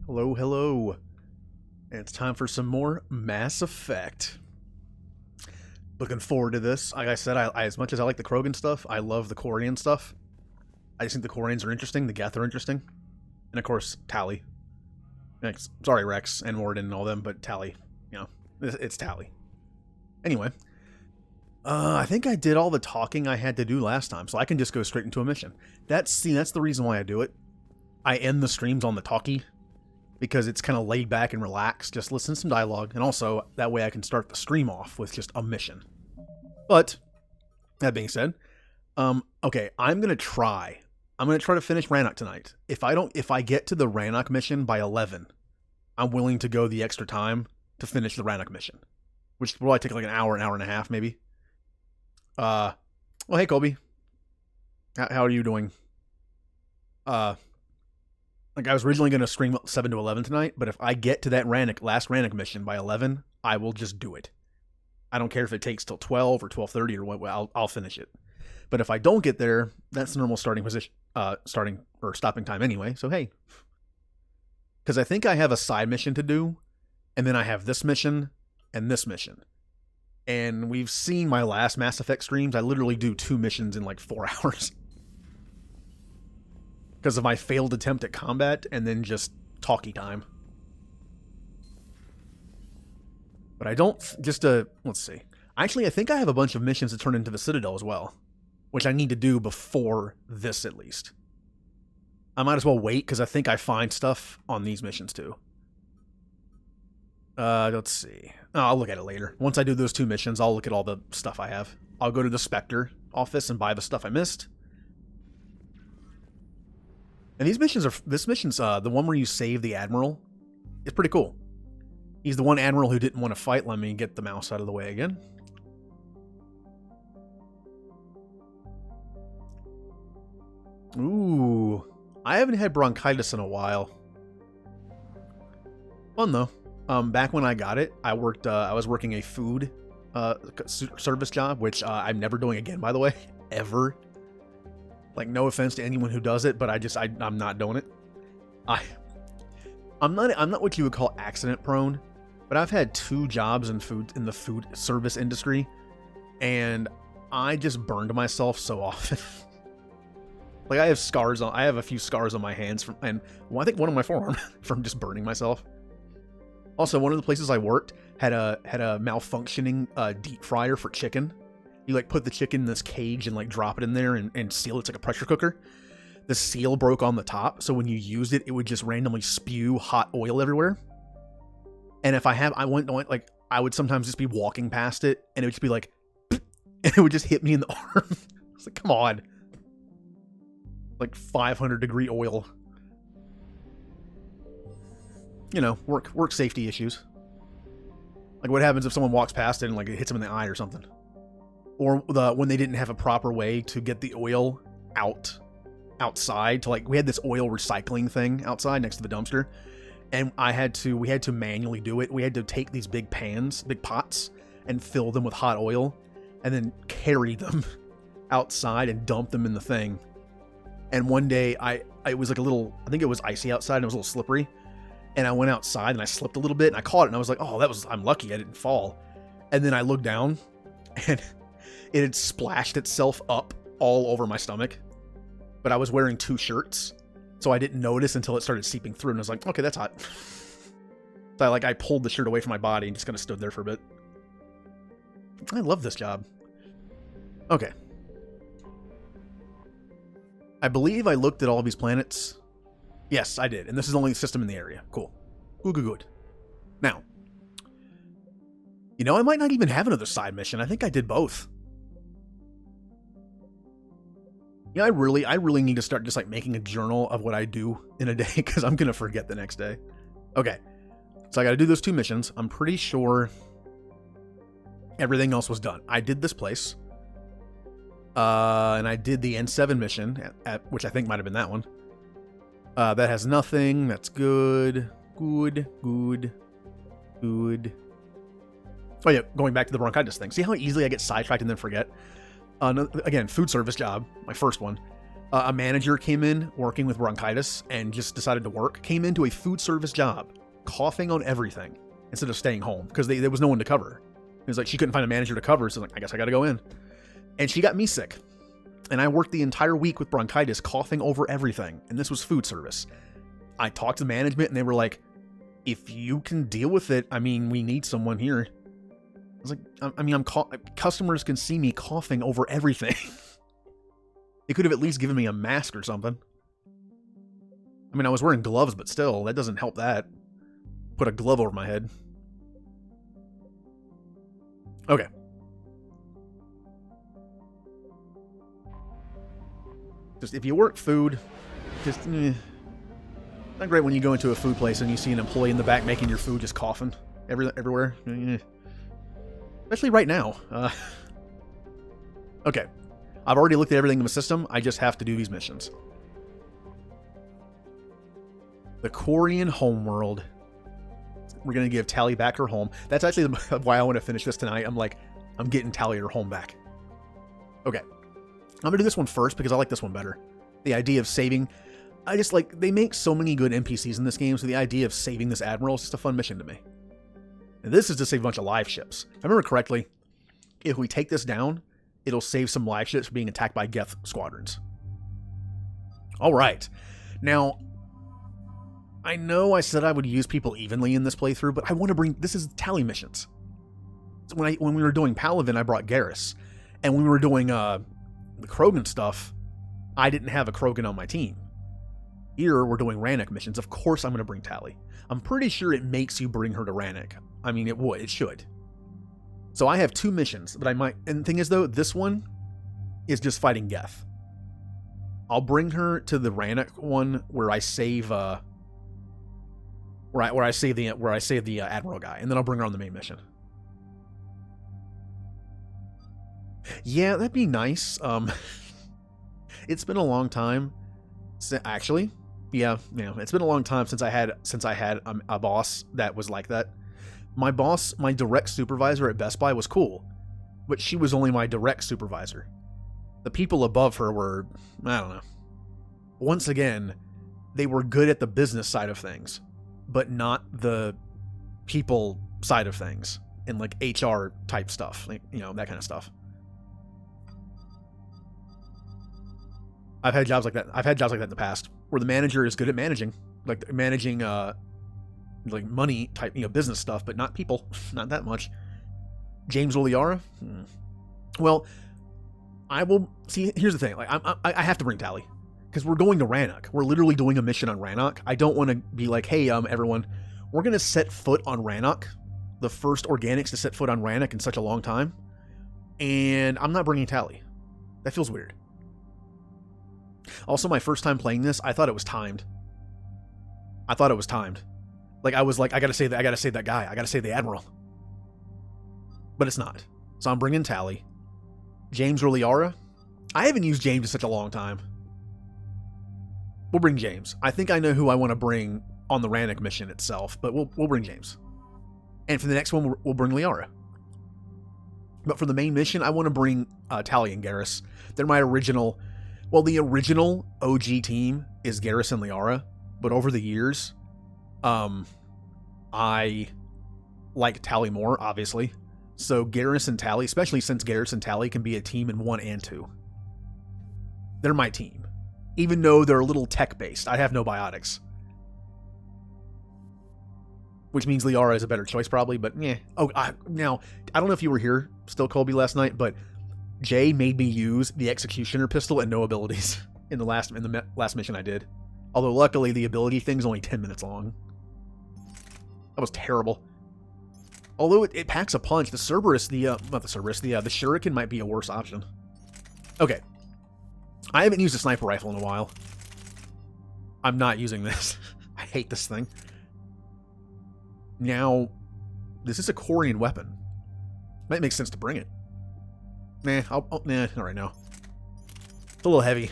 Hello, hello. And it's time for some more Mass Effect. Looking forward to this. Like I said, I as much as I like the Krogan stuff, I love the Quarian stuff. I just think the Quarians are interesting, the Geth are interesting. And of course, Tally. Sorry, Rex and Warden and all them, but Tally, it's Tally. Anyway, I think I did all the talking I had to do last time, so I can just go straight into a mission. That's the reason why I do it. I end the streams on the talkie, because it's kind of laid back and relaxed, just listen to some dialogue, and also, that way I can start the stream off with just a mission. But, that being said, okay, I'm going to try to finish Rannoch tonight. If I get to the Rannoch mission by 11, I'm willing to go the extra time to finish the Rannoch mission, which will probably take like an hour and a half, maybe. Well, hey, Colby. How are you doing? Like, I was originally going to stream 7 to 11 tonight, but if I get to that last Rannoch mission by 11, I will just do it. I don't care if it takes till 12 or 12:30 or what, I'll finish it. But if I don't get there, that's the normal starting position, stopping time anyway, so hey. Because I think I have a side mission to do, and then I have this mission, and this mission. And we've seen my last Mass Effect streams, I literally do 2 missions in like 4 hours. Because of my failed attempt at combat, and then just talkie time. But I don't, let's see. Actually, I think I have a bunch of missions to turn into the Citadel as well. Which I need to do before this, at least. I might as well wait, because I think I find stuff on these missions too. Let's see. Oh, I'll look at it later. Once I do those 2 missions, I'll look at all the stuff I have. I'll go to the Spectre office and buy the stuff I missed. And this mission's the one where you save the Admiral. It's pretty cool. He's the one Admiral who didn't want to fight. Let me get the mouse out of the way again. Ooh. I haven't had bronchitis in a while. Fun though. Back when I got it, I was working a food service job, which I'm never doing again, by the way. Ever. Like, no offense to anyone who does it, but I'm not doing it. I'm not what you would call accident prone, but I've had 2 jobs in the food service industry, and I just burned myself so often. Like, I have a few scars on my hands I think one on my forearm from just burning myself. Also, one of the places I worked had a malfunctioning deep fryer for chicken. You like put the chicken in this cage and like drop it in there and seal it. It's like a pressure cooker. The seal broke on the top, so when you used it, it would just randomly spew hot oil everywhere. And if I would sometimes just be walking past it, and it would just be like, and it would just hit me in the arm. It's like, come on. Like 500-degree oil. You know, work safety issues. Like, what happens if someone walks past it and like it hits them in the eye or something? Or when they didn't have a proper way to get the oil outside to, like, we had this oil recycling thing outside next to the dumpster, and we had to manually do it. We had to take these big pots, and fill them with hot oil, and then carry them outside and dump them in the thing. And one day it was like I think it was icy outside and it was a little slippery, and I went outside and I slipped a little bit and I caught it and I was like, oh, I'm lucky I didn't fall. And then I looked down and it had splashed itself up all over my stomach, but I was wearing 2 shirts, so I didn't notice until it started seeping through, and I was like, okay, that's hot. So I pulled the shirt away from my body and just kind of stood there for a bit. I love this job. Okay. I believe I looked at all of these planets. Yes, I did, and this is the only system in the area. Cool. Good. Now, I might not even have another side mission. I think I did both. Yeah, I really need to start just like making a journal of what I do in a day, because I'm going to forget the next day. Okay, so I got to do those 2 missions. I'm pretty sure everything else was done. I did this place. And I did the N7 mission, which I think might have been that one. That has nothing. That's good. Good. Oh yeah, going back to the bronchitis thing. See how easily I get sidetracked and then forget? Again, food service job, my first one. A manager came in working with bronchitis and just decided to work, came into a food service job, coughing on everything instead of staying home because there was no one to cover. It was like she couldn't find a manager to cover, so like, I guess I got to go in. And she got me sick. And I worked the entire week with bronchitis, coughing over everything. And this was food service. I talked to management and they were like, if you can deal with it, I mean, we need someone here. I was like, customers can see me coughing over everything. They could have at least given me a mask or something. I mean, I was wearing gloves, but still, that doesn't help that. Put a glove over my head. Okay. Just, if you work food, just, not great when you go into a food place and you see an employee in the back making your food just coughing everywhere. Especially right now. Okay. I've already looked at everything in the system. I just have to do these missions. The Quarian homeworld. We're going to give Tally back her home. That's actually why I want to finish this tonight. I'm getting Tally her home back. Okay. I'm going to do this one first because I like this one better. The idea of saving. I just like, they make so many good NPCs in this game, so the idea of saving this admiral is just a fun mission to me. And this is to save a bunch of live ships. If I remember correctly, if we take this down, it'll save some live ships from being attacked by Geth squadrons. All right. Now, I know I said I would use people evenly in this playthrough, but I want to bring... This is Tally missions. So when we were doing Paladin, I brought Garrus. And when we were doing the Krogan stuff, I didn't have a Krogan on my team. Here, we're doing Rannoch missions. Of course I'm going to bring Tally. I'm pretty sure it makes you bring her to Rannoch. I mean, it would. It should. So I have 2 missions that I might... And the thing is, though, this one is just fighting Geth. I'll bring her to the Rannoch one where I save... where I save the Admiral guy, and then I'll bring her on the main mission. Yeah, that'd be nice. It's been a long time. Actually, yeah, it's been a long time since I had a boss that was like that. My boss, my direct supervisor at Best Buy was cool, but she was only my direct supervisor. The people above her were, I don't know. Once again, they were good at the business side of things, but not the people side of things and like HR type stuff, like, that kind of stuff. I've had jobs like that. In the past where the manager is good at managing like money type, business stuff, but not people, not that much. James Oliara? Well, I will see. Here's the thing. Like, I have to bring Tally because we're going to Rannoch. We're literally doing a mission on Rannoch. I don't want to be like, hey, everyone, we're going to set foot on Rannoch. The first organics to set foot on Rannoch in such a long time. And I'm not bringing Tally. That feels weird. Also, my first time playing this, I thought it was timed. Like, I was like, I gotta save that guy. I gotta save the Admiral. But it's not. So I'm bringing Tally. James Roliara. I haven't used James in such a long time. We'll bring James. I think I know who I want to bring on the Rannoch mission itself, but we'll bring James. And for the next one, we'll bring Liara. But for the main mission, I want to bring Tally and Garrus. They're my original... Well, the original OG team is Garrus and Liara, but over the years, I like Tally more, obviously. So Garrus and Tally, especially since Garrus and Tally can be a team in 1 and 2. They're my team. Even though they're a little tech-based. I have no biotics. Which means Liara is a better choice, probably, but yeah. Oh, now, I don't know if you were here still, Colby, last night, but Jay made me use the Executioner pistol and no abilities in the last mission I did. Although, luckily, the ability thing's only 10 minutes long. That was terrible. Although it packs a punch, the Cerberus, the Shuriken might be a worse option. Okay. I haven't used a sniper rifle in a while. I'm not using this. I hate this thing. Now, this is a Quarian weapon. Might make sense to bring it. Nah, not right now. It's a little heavy.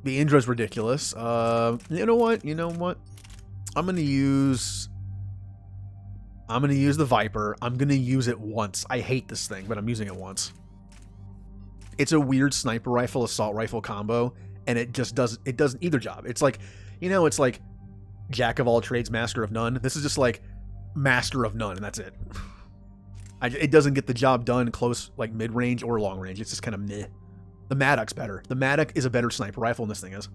The Indra's ridiculous. You know what? I'm gonna use the Viper. I'm gonna use it once. I hate this thing, but I'm using it once. It's a weird sniper rifle, assault rifle combo, and it just doesn't either job. It's like, it's like jack of all trades, master of none. This is just like master of none, and that's it. It doesn't get the job done close, like mid-range or long-range. It's just kind of meh. The Maddock's better. The Maddock is a better sniper rifle than this thing is.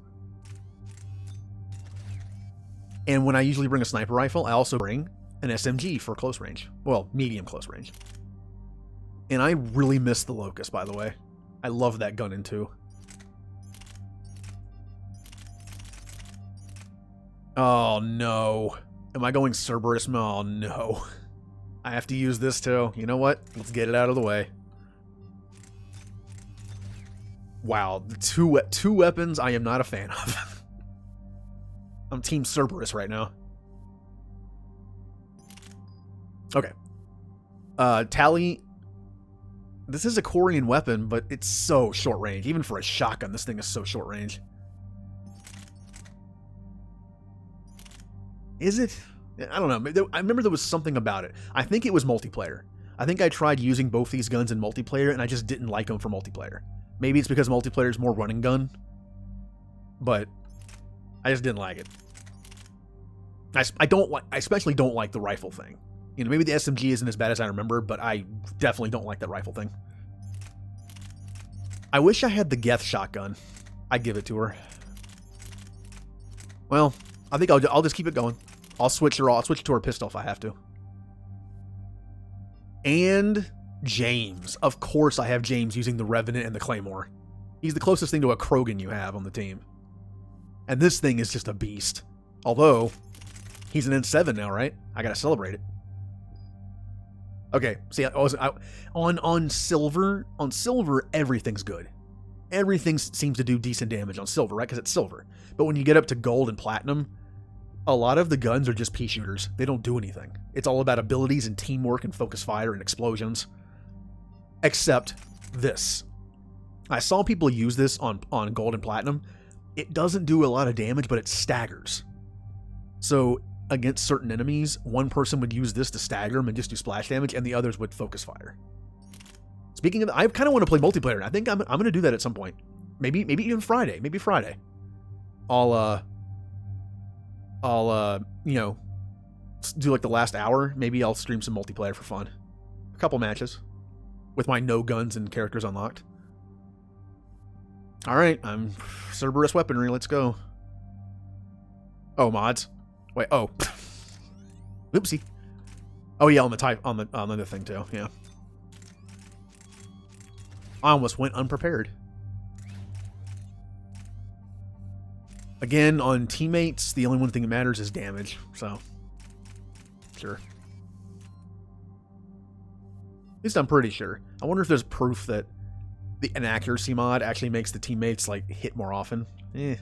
And when I usually bring a sniper rifle, I also bring an SMG for close range. Well, medium close range. And I really miss the Locust, by the way. I love that gun in 2. Oh, no. Am I going Cerberus? Oh, no. I have to use this, too. You know what? Let's get it out of the way. Wow. The two weapons I am not a fan of. I'm Team Cerberus right now. Okay. Tally. This is a Corian weapon, but it's so short range. Even for a shotgun, this thing is so short range. Is it? I don't know. I remember there was something about it. I think it was multiplayer. I think I tried using both these guns in multiplayer, and I just didn't like them for multiplayer. Maybe it's because multiplayer is more running gun, but I just didn't like it. I especially don't like the rifle thing. Maybe the SMG isn't as bad as I remember, but I definitely don't like that rifle thing. I wish I had the Geth shotgun. I'd give it to her. Well, I think I'll just keep it going. I'll switch to her pistol if I have to. And James. Of course I have James using the Revenant and the Claymore. He's the closest thing to a Krogan you have on the team. And this thing is just a beast. Although, he's an N7 now, right? I gotta celebrate it. Okay, see, on silver, everything's good. Everything seems to do decent damage on silver, right? Because it's silver. But when you get up to gold and platinum, a lot of the guns are just pea shooters. They don't do anything. It's all about abilities and teamwork and focus fire and explosions. Except this. I saw people use this on gold and platinum. It doesn't do a lot of damage, but it staggers. So against certain enemies, one person would use this to stagger them and just do splash damage, and the others would focus fire. Speaking of, I kind of want to play multiplayer, and I think I'm going to do that at some point. Maybe even Friday. Maybe Friday. I'll do like the last hour. Maybe I'll stream some multiplayer for fun. A couple matches with my no guns and characters unlocked. All right, I'm Cerberus weaponry. Let's go. Oh, mods. Wait. Oh, oopsie. Oh yeah, on the other thing too. Yeah. I almost went unprepared. Again, on teammates, the only one thing that matters is damage. So, sure. At least I'm pretty sure. I wonder if there's proof that the inaccuracy mod actually makes the teammates like hit more often.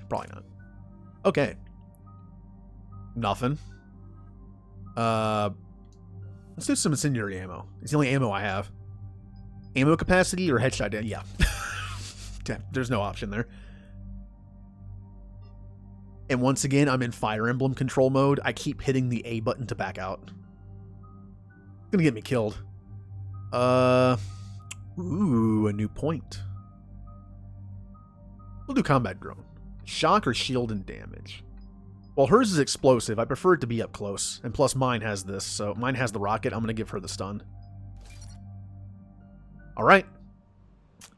Probably not. Okay. Nothing. Let's do some incendiary ammo. It's the only ammo I have. Ammo capacity or headshot? Yeah. There's no option there. And once again, I'm in Fire Emblem control mode. I keep hitting the A button to back out. It's gonna get me killed. Ooh, a new point. We'll do combat drone. Shock or shield and damage. Well, hers is explosive. I prefer it to be up close. And plus mine has this, so mine has the rocket. I'm going to give her the stun. Alright.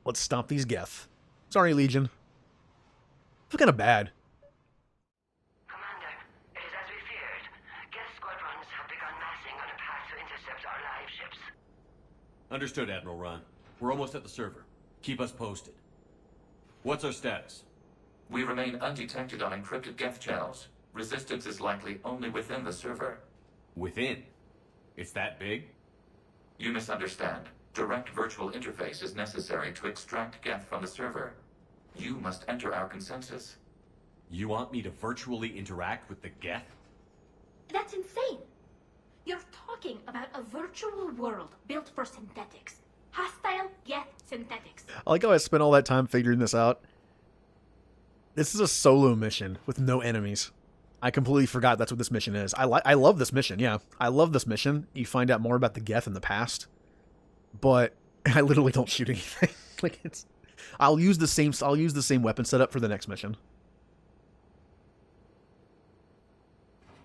Let's stomp these Geth. Sorry, Legion. I feel kind of bad. Commander, it is as we feared. Geth squadrons have begun massing on a path to intercept our live ships. Understood, Admiral Ron. We're almost at the server. Keep us posted. What's our status? We remain undetected on encrypted Geth channels. Resistance is likely only within the server. Within? It's that big? You misunderstand. Direct virtual interface is necessary to extract Geth from the server. You must enter our consensus. You want me to virtually interact with the Geth? That's insane. You're talking about a virtual world built for synthetics. Hostile Geth synthetics. I like how I spent all that time figuring this out. This is a solo mission with no enemies. I completely forgot that's what this mission is. I love this mission, yeah. I love this mission. You find out more about the Geth in the past. But I literally don't shoot anything. Like, I'll use the same weapon setup for the next mission.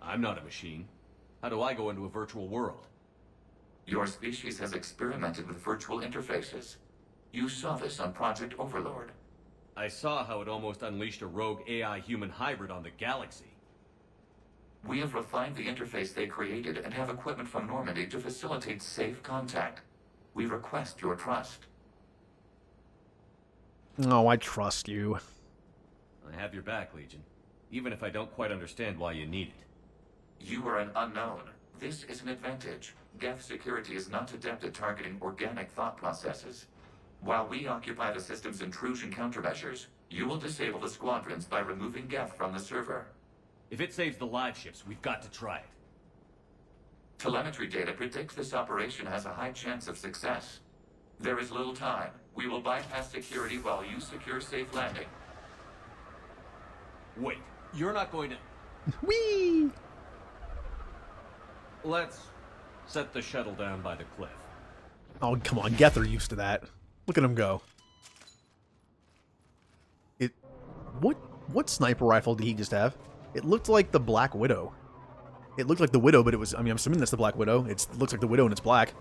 I'm not a machine. How do I go into a virtual world? Your species has experimented with virtual interfaces. You saw this on Project Overlord. I saw how it almost unleashed a rogue AI-human hybrid on the galaxy. We have refined the interface they created and have equipment from Normandy to facilitate safe contact. We request your trust. Oh, I trust you. I have your back, Legion. Even if I don't quite understand why you need it. You are an unknown. This is an advantage. Geth security is not adept at targeting organic thought processes. While we occupy the system's intrusion countermeasures, you will disable the squadrons by removing Geth from the server. If it saves the live ships, we've got to try it. Telemetry data predicts this operation has a high chance of success. There is little time. We will bypass security while you secure safe landing. Wait, you're not going to... Whee! Let's set the shuttle down by the cliff. Oh, come on. Geth are used to that. Look at him go. What sniper rifle did he just have? It looked like the Black Widow. It looked like the Widow, but it was... I mean, I'm assuming that's the Black Widow. It looks like the Widow and it's black.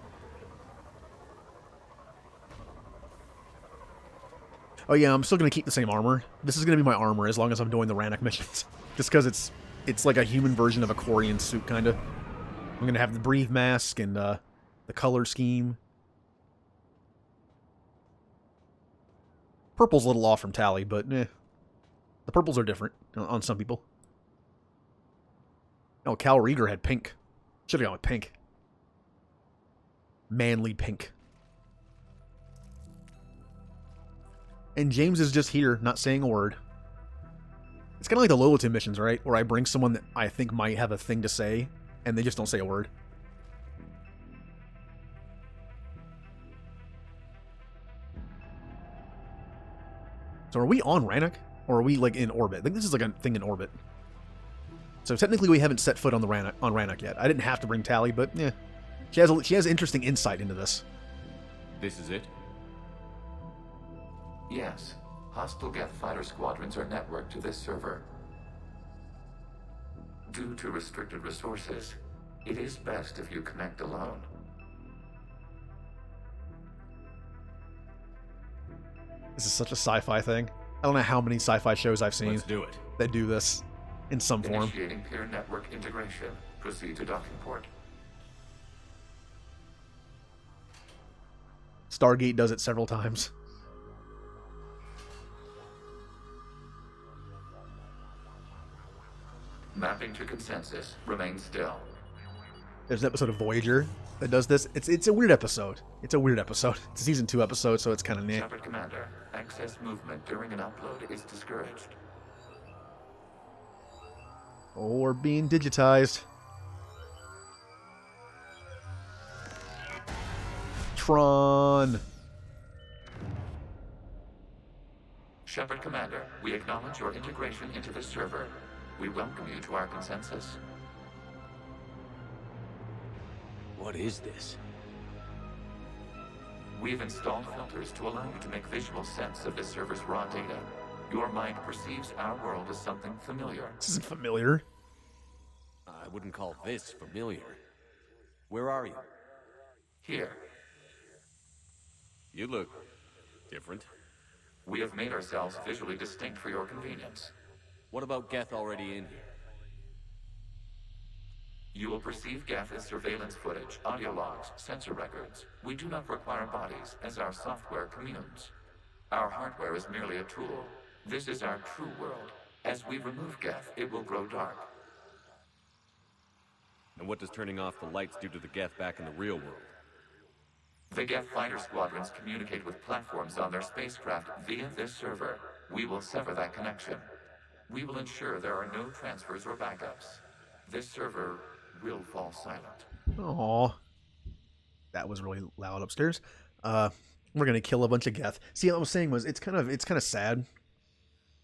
Oh yeah, I'm still going to keep the same armor. This is going to be my armor as long as I'm doing the Rannoch missions. Just because it's like a human version of a Quarian suit, kind of. I'm going to have the breathe mask and the color scheme. Purple's a little off from Tally, but eh. The purples are different on some people. Oh, Cal Rieger had pink. Should have gone with pink. Manly pink. And James is just here, not saying a word. It's kind of like the Loliton missions, right? Where I bring someone that I think might have a thing to say, and they just don't say a word. So are we on Rannoch? Or are we, like, in orbit? I think this is, like, a thing in orbit. So technically we haven't set foot on Rannoch yet. I didn't have to bring Tally, but, yeah. She has interesting insight into this. This is it? Yes. Hostile Geth fighter squadrons are networked to this server. Due to restricted resources, it is best if you connect alone. This is such a sci-fi thing. I don't know how many sci-fi shows I've seen Let's do it. that do this in some form. Initiating peer network integration. Proceed to docking port. Stargate does it several times. Mapping to consensus. Remain still. There's an episode of Voyager that does this. It's a weird episode. It's a weird episode. It's a season 2 episode, so it's kind of neat. Shepard Commander, excess movement during an upload is discouraged. Or being digitized. Tron. Shepard Commander, we acknowledge your integration into the server. We welcome you to our consensus. What is this? We've installed filters to allow you to make visual sense of the server's raw data. Your mind perceives our world as something familiar. This isn't familiar. I wouldn't call this familiar. Where are you? Here, You look different. we have made ourselves visually distinct for your convenience. What about Geth already in here? You will perceive Geth as surveillance footage, audio logs, sensor records. We do not require bodies, as our software communes. Our hardware is merely a tool. This is our true world. As we remove Geth, it will grow dark. And what does turning off the lights do to the Geth back in the real world? The Geth fighter squadrons communicate with platforms on their spacecraft via this server. We will sever that connection. We will ensure there are no transfers or backups. This server will fall silent. Aw. That was really loud upstairs. We're gonna kill a bunch of Geth. See, what I was saying was it's kind of sad.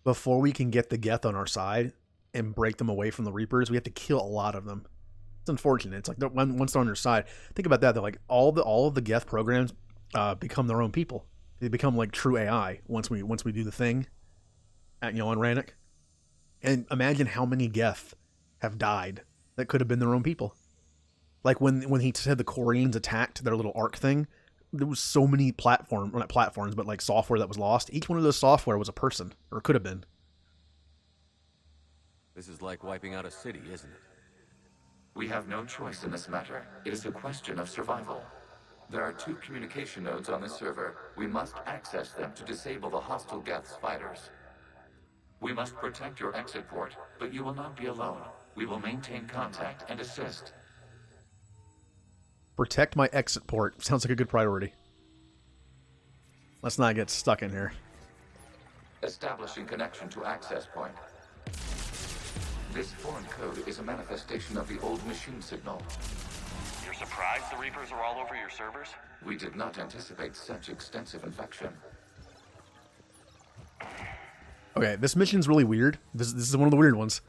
Before we can get the Geth on our side and break them away from the Reapers, we have to kill a lot of them. It's unfortunate. It's like once they're on your side, think about that. They're like all of the Geth programs become their own people. They become like true AI once we do the thing at on Rannoch. And imagine how many Geth have died that could have been their own people. Like when he said the Quarians attacked their little arc thing, there was so many well, not platforms, but like software that was lost. Each one of those software was a person, or could have been. This is like wiping out a city, isn't it? We have no choice in this matter. It is a question of survival. There are 2 communication nodes on the server. We must access them to disable the hostile Geth's fighters. We must protect your exit port, but you will not be alone. We will maintain contact and assist. Protect my exit port. Sounds like a good priority. Let's not get stuck in here. Establishing connection to access point. This foreign code is a manifestation of the old machine signal. You're surprised the Reapers are all over your servers? We did not anticipate such extensive infection. Okay, this mission's really weird. This is one of the weird ones.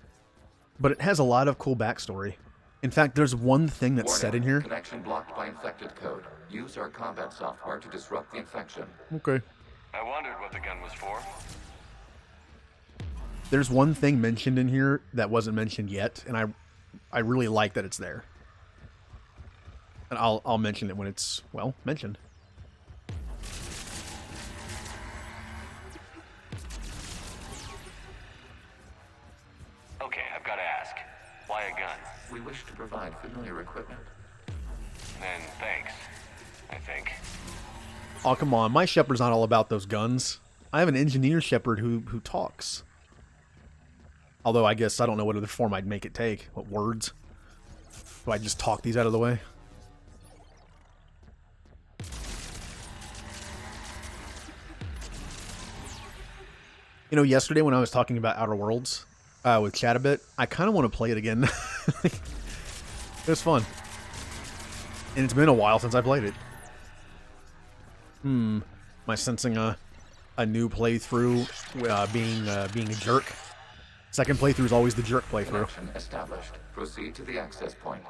But it has a lot of cool backstory. In fact, there's one thing that's said in here. Connection blocked by infected code. Use our combat software to disrupt the infection. Okay. I wondered what the gun was for. There's one thing mentioned in here that wasn't mentioned yet, and I really like that it's there. And I'll mention it when it's, well, mentioned. Okay, I've got to ask. Why a gun? We wish to provide familiar equipment. Then thanks, I think. Oh, come on. My Shepard's not all about those guns. I have an engineer Shepard who talks. Although I guess I don't know what other form I'd make it take. What words? Do I just talk these out of the way? You know, yesterday when I was talking about Outer Worlds with Chat a bit, I kind of want to play it again. It was fun. And it's been a while since I played it. Am I sensing a new playthrough being a jerk? Second playthrough is always the jerk playthrough. Connection established. Proceed to the access point.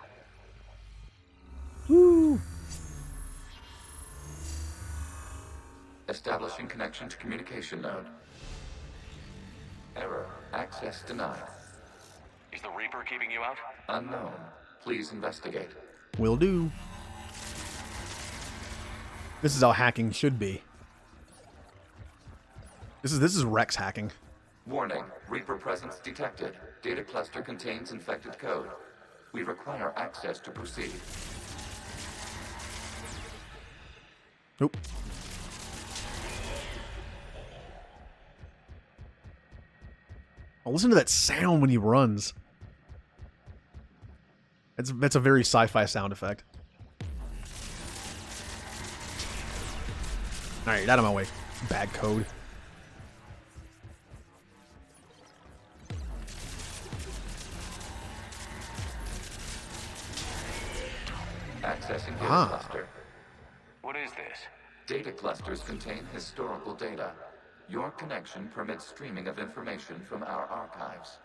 Woo! Establishing connection to communication node. Error. Access denied. Is the Reaper keeping you out? Unknown. Please investigate. Will do. This is how hacking should be. This is Rex hacking. Warning. Reaper presence detected. Data cluster contains infected code. We require access to proceed. Nope. Oh, listen to that sound when he runs. That's a very sci-fi sound effect. Alright, out of my way. Bad code. Accessing data Ah. cluster. What is this? Data clusters contain historical data. Your connection permits streaming of information from our archives.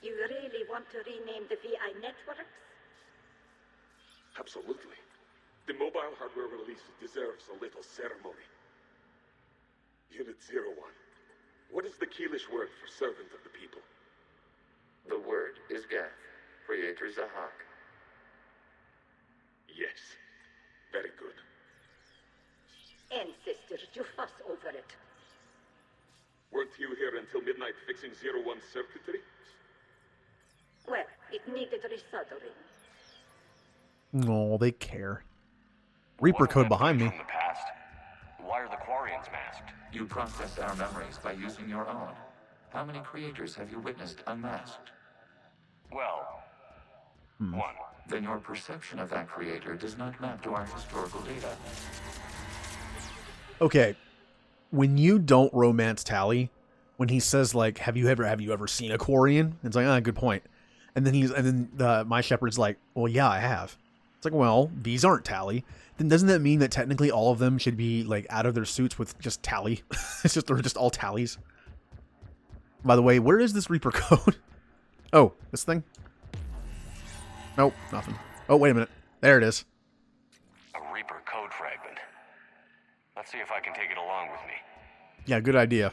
You really want to rename the VI networks? Absolutely. The mobile hardware release deserves a little ceremony. Unit 01. What is the Keelish word for servant of the people? The word is Geth. Creator Zahak. Yes. Very good. Ancestors, you fuss over it. Weren't you here until midnight fixing 01's circuitry? Well, it needed resoldering. No, they care. Reaper Wasn't code that behind thing me. from the past? Why are the Quarians masked? You process our memories by using your own. How many creators have you witnessed unmasked? Well, one. Then your perception of that creator does not map to our historical data. Okay, when you don't romance Tally, when he says like, "Have you ever seen a Quarian?" It's like, good point. And then my Shepard's like, "Well, yeah, I have." It's like, well, these aren't Tally. Then doesn't that mean that technically all of them should be like out of their suits with just Tally? They're just all tallies. By the way, where is this Reaper code? Oh, this thing? Nope, nothing. Oh, wait a minute. There it is. A Reaper code fragment. Let's see if I can take it along with me. Yeah, good idea.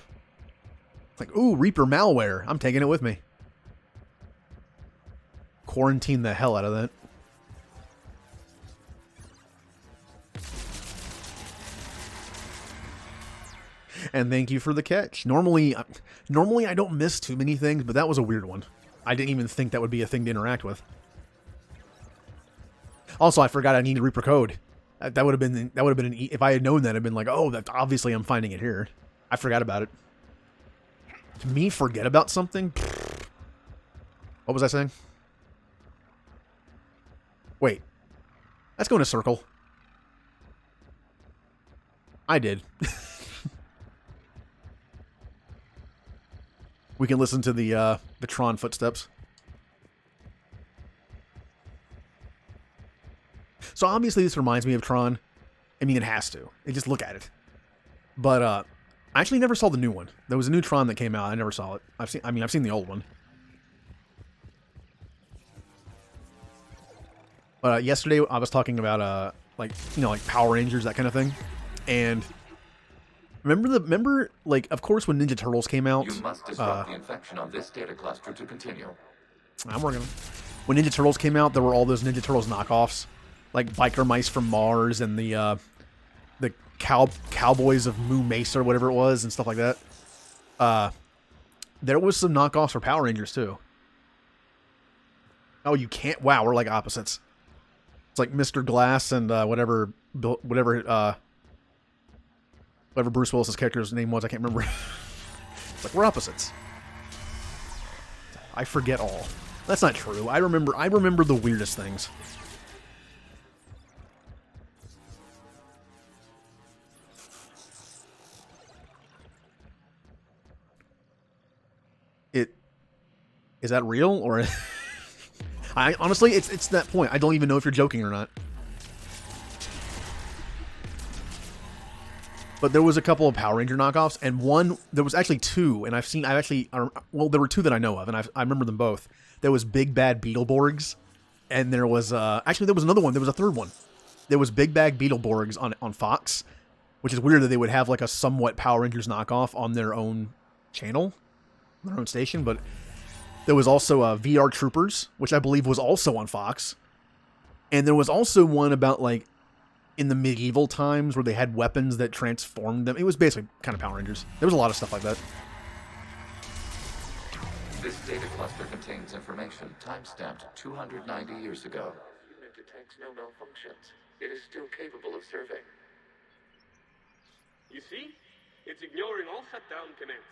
Like, ooh, Reaper malware. I'm taking it with me. Quarantine the hell out of that. And thank you for the catch. Normally I don't miss too many things, but that was a weird one. I didn't even think that would be a thing to interact with. Also, I forgot I needed Reaper code. That would have been if I had known that, I'd been like, oh, that obviously I'm finding it here. I forgot about it. To me, forget about something. What was I saying? Wait, let's go in a circle. I did. We can listen to the Tron footsteps. So obviously this reminds me of Tron. I mean, it has to. You just look at it. But I actually never saw the new one. There was a new Tron that came out. I never saw it. I've seen the old one. But yesterday I was talking about like Power Rangers, that kind of thing. And remember like, of course, when Ninja Turtles came out, You must disrupt the infection on this data cluster to continue. I'm working on it. When Ninja Turtles came out, there were all those Ninja Turtles knockoffs, like Biker Mice from Mars and the Cowboys of Moo Mesa or whatever it was and stuff like that. There was some knockoffs for Power Rangers too. Oh, you can't! Wow, we're like opposites. It's like Mr. Glass and whatever Bruce Willis's character's name was. I can't remember. It's like we're opposites. I forget all. That's not true. I remember the weirdest things. Is that real or? I honestly, it's that point. I don't even know if you're joking or not. But there was a couple of Power Ranger knockoffs, and there was actually two, and there were two that I know of, and I remember them both. There was Big Bad Beetleborgs, and there was actually there was another one. There was a third one. There was Big Bad Beetleborgs on Fox, which is weird that they would have like a somewhat Power Rangers knockoff on their own channel, their own station. But there was also VR Troopers, which I believe was also on Fox, and there was also one about like in the medieval times where they had weapons that transformed them. It was basically kind of Power Rangers. There was a lot of stuff like that. This data cluster contains information time-stamped 290 years ago. It detects no malfunctions. It is still capable of serving. You see? It's ignoring all shutdown commands.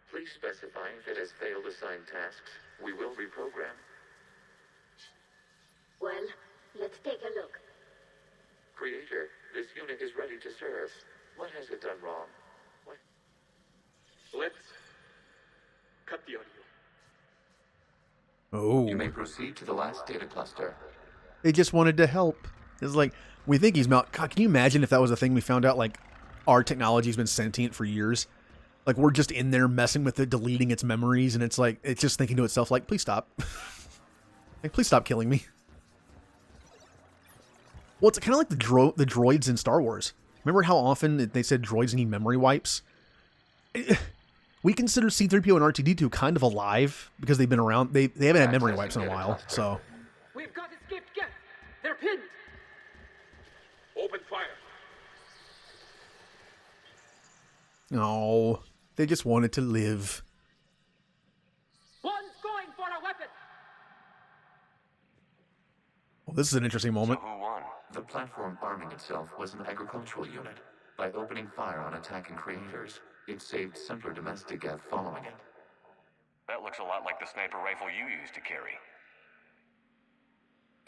Please specify if it has failed assigned tasks. We will reprogram. Well, let's take a look. Creator, this unit is ready to serve. What has it done wrong? What? Let's cut the audio. Oh. You may proceed to the last data cluster. They just wanted to help. It's like, we think he's God, can you imagine if that was a thing we found out, like, our technology's been sentient for years? Like, we're just in there messing with it, deleting its memories, and it's like, it's just thinking to itself, like, please stop. Like, please stop killing me. Well, it's kind of like the droids in Star Wars. Remember how often they said droids need memory wipes? We consider C-3PO and R2-D2 kind of alive because they've been around. They haven't had memory wipes in a while, so. We've got escaped guests. They're pinned. Open fire. No, they just wanted to live. One's going for a weapon. Well, this is an interesting moment. So who won? The platform arming itself was an agricultural unit. By opening fire on attacking creators, it saved simpler domestic Gev following it. That looks a lot like the sniper rifle you used to carry.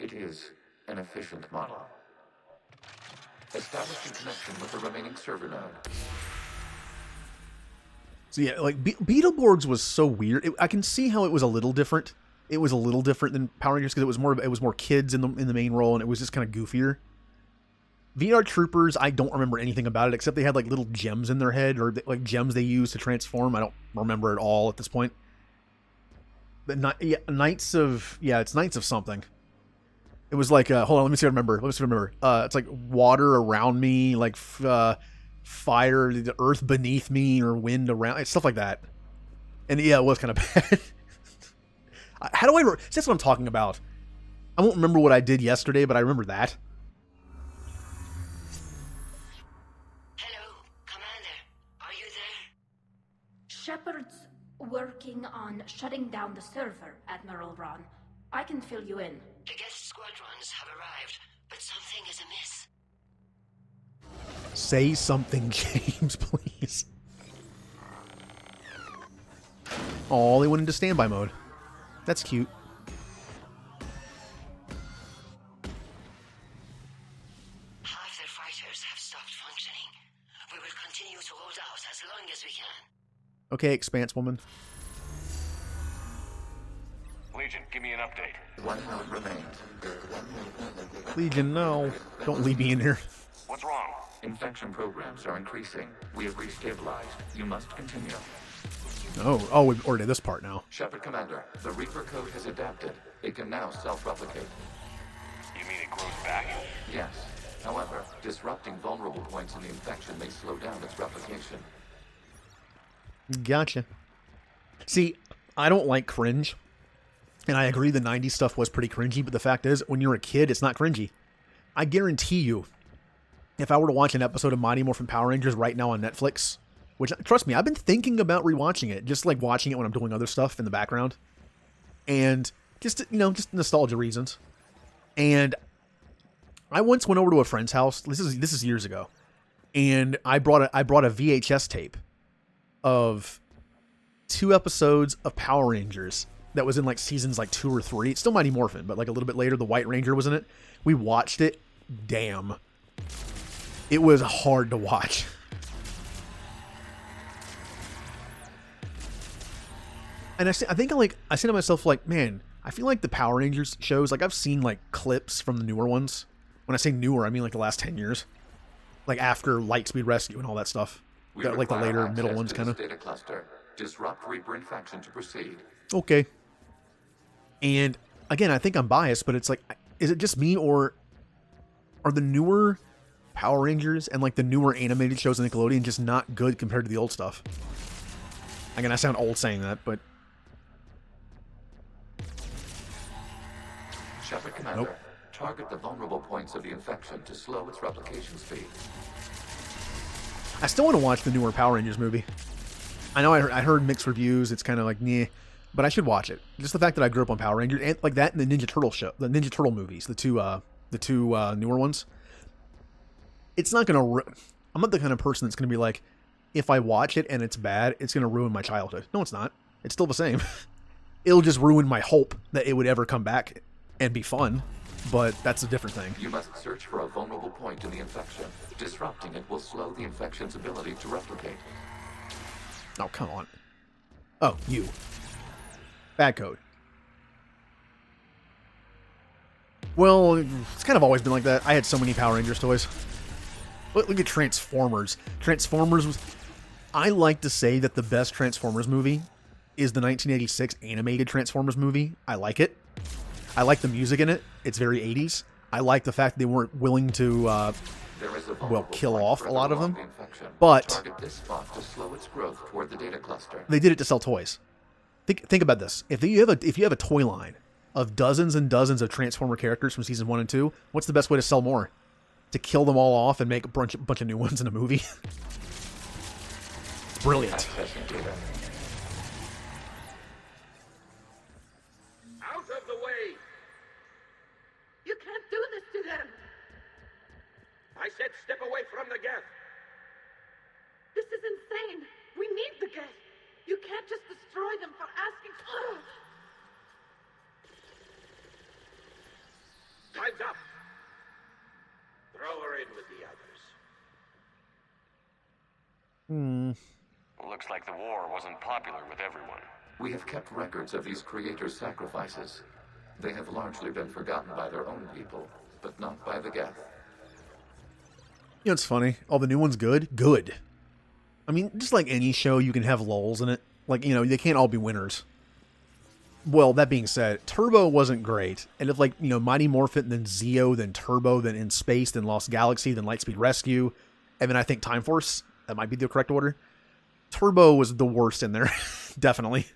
It is an efficient model. Establishing connection with the remaining server node. So yeah, like Beetleborgs was so weird. I can see how it was a little different. It was a little different than Power Rangers because it was more kids in the main role, and it was just kind of goofier. VR Troopers, I don't remember anything about it except they had like little gems in their head, or like gems they used to transform. I don't remember it all at this point. But Knights of something. It was like, hold on, let me see if I remember. It's like water around me, like fire, the earth beneath me, or wind around, stuff like that. And yeah, it was kind of bad. How do I? That's what I'm talking about. I won't remember what I did yesterday, but I remember that. Hello, Commander. Are you there? Shepard's working on shutting down the server, Admiral Ron. I can fill you in. The guest squadrons have arrived, but something is amiss. Say something, James, please. Oh, they went into standby mode. That's cute. Half their fighters have stopped functioning. We will continue to hold out as long as we can. Okay, Expanse Woman. Legion, give me an update. 1 node remains. Legion, no. Don't leave me in here. What's wrong? Infection programs are increasing. We have restabilized. You must continue. Oh, we already did this part now. Shepard Commander, the Reaper code has adapted. It can now self-replicate. You mean it grows back? Yes. However, disrupting vulnerable points in the infection may slow down its replication. Gotcha. See, I don't like cringe. And I agree the 90s stuff was pretty cringy, but the fact is, when you're a kid, it's not cringy. I guarantee you, if I were to watch an episode of Mighty Morphin Power Rangers right now on Netflix, which, trust me, I've been thinking about rewatching it, just like watching it when I'm doing other stuff in the background. And just, just nostalgia reasons. And I once went over to a friend's house. This is years ago. And I brought a VHS tape of 2 episodes of Power Rangers that was in like seasons like 2 or 3. It's still Mighty Morphin, but like a little bit later, the White Ranger was in it. We watched it. Damn. It was hard to watch. And I think I said to myself, like, man, I feel like the Power Rangers shows, like I've seen like clips from the newer ones. When I say newer, I mean like the last 10 years. Like after Lightspeed Rescue and all that stuff. Like the later middle ones kind of. Data cluster. Disrupt Reaper infection to proceed. Okay. And again, I think I'm biased, but it's like, is it just me, or are the newer Power Rangers and like the newer animated shows on Nickelodeon just not good compared to the old stuff? Again, I sound old saying that, but Shepard Commander, target the vulnerable points of the infection to slow its replication speed. I still want to watch the newer Power Rangers movie. I know I heard mixed reviews. It's kind of like, nah, but I should watch it. Just the fact that I grew up on Power Rangers and like that and the Ninja Turtle show, the Ninja Turtle movies, the two newer ones. It's not gonna. I'm not the kind of person that's gonna be like, if I watch it and it's bad, it's gonna ruin my childhood. No, it's not. It's still the same. It'll just ruin my hope that it would ever come back and be fun. But that's a different thing. You must search for a vulnerable point in the infection. Disrupting it will slow the infection's ability to replicate. Oh, come on. Oh, you. Bad code. Well, it's kind of always been like that. I had so many Power Rangers toys. Look at Transformers. Transformers was... I like to say that the best Transformers movie is the 1986 animated Transformers movie. I like it. I like the music in it. It's very 80s. I like the fact that they weren't willing to, kill off a lot of them. But target this spot to slow its growth toward the data cluster. They did it to sell toys. Think about this. If you have a toy line of dozens and dozens of Transformer characters from season 1 and 2, what's the best way to sell more? To kill them all off and make a bunch of new ones in a movie? It's brilliant. Accessing data. Out of the way! You can't do this to them. I said step away from the gap. This is insane. We need the gas. You can't just destroy them for asking. Time's up. Throw her in with the others. Looks like the war wasn't popular with everyone. We have kept records of these creators' sacrifices. They have largely been forgotten by their own people, but not by the Geth. You know, it's funny. All the new ones good? Good. I mean, just like any show, you can have lulls in it. Like, they can't all be winners. Well, that being said, Turbo wasn't great. And if, like, you know, Mighty Morphin, then Zeo, then Turbo, then In Space, then Lost Galaxy, then Lightspeed Rescue, and then I think Time Force, that might be the correct order. Turbo was the worst in there. Definitely.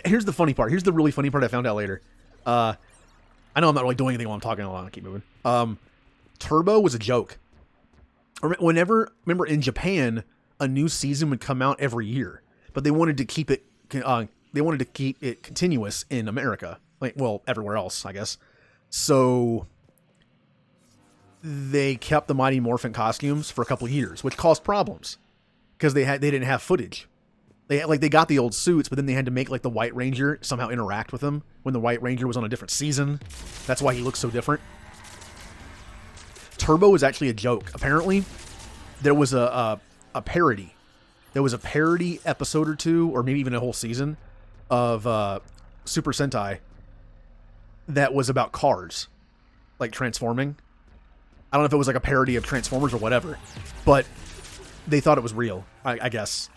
Here's the funny part. Here's the really funny part I found out later. I know I'm not really doing anything while I'm talking. I'll keep moving. Turbo was a joke. Remember in Japan, a new season would come out every year, but they wanted to keep it continuous in America, like, well, everywhere else, I guess. So they kept the Mighty Morphin costumes for a couple of years, which caused problems because they didn't have footage. They got the old suits, but then they had to make like the White Ranger somehow interact with them when the White Ranger was on a different season. That's why he looks so different. Turbo is actually a joke. Apparently, there was a parody. There was a parody episode or two, or maybe even a whole season of Super Sentai that was about cars, like transforming. I don't know if it was like a parody of Transformers or whatever, but they thought it was real, I guess.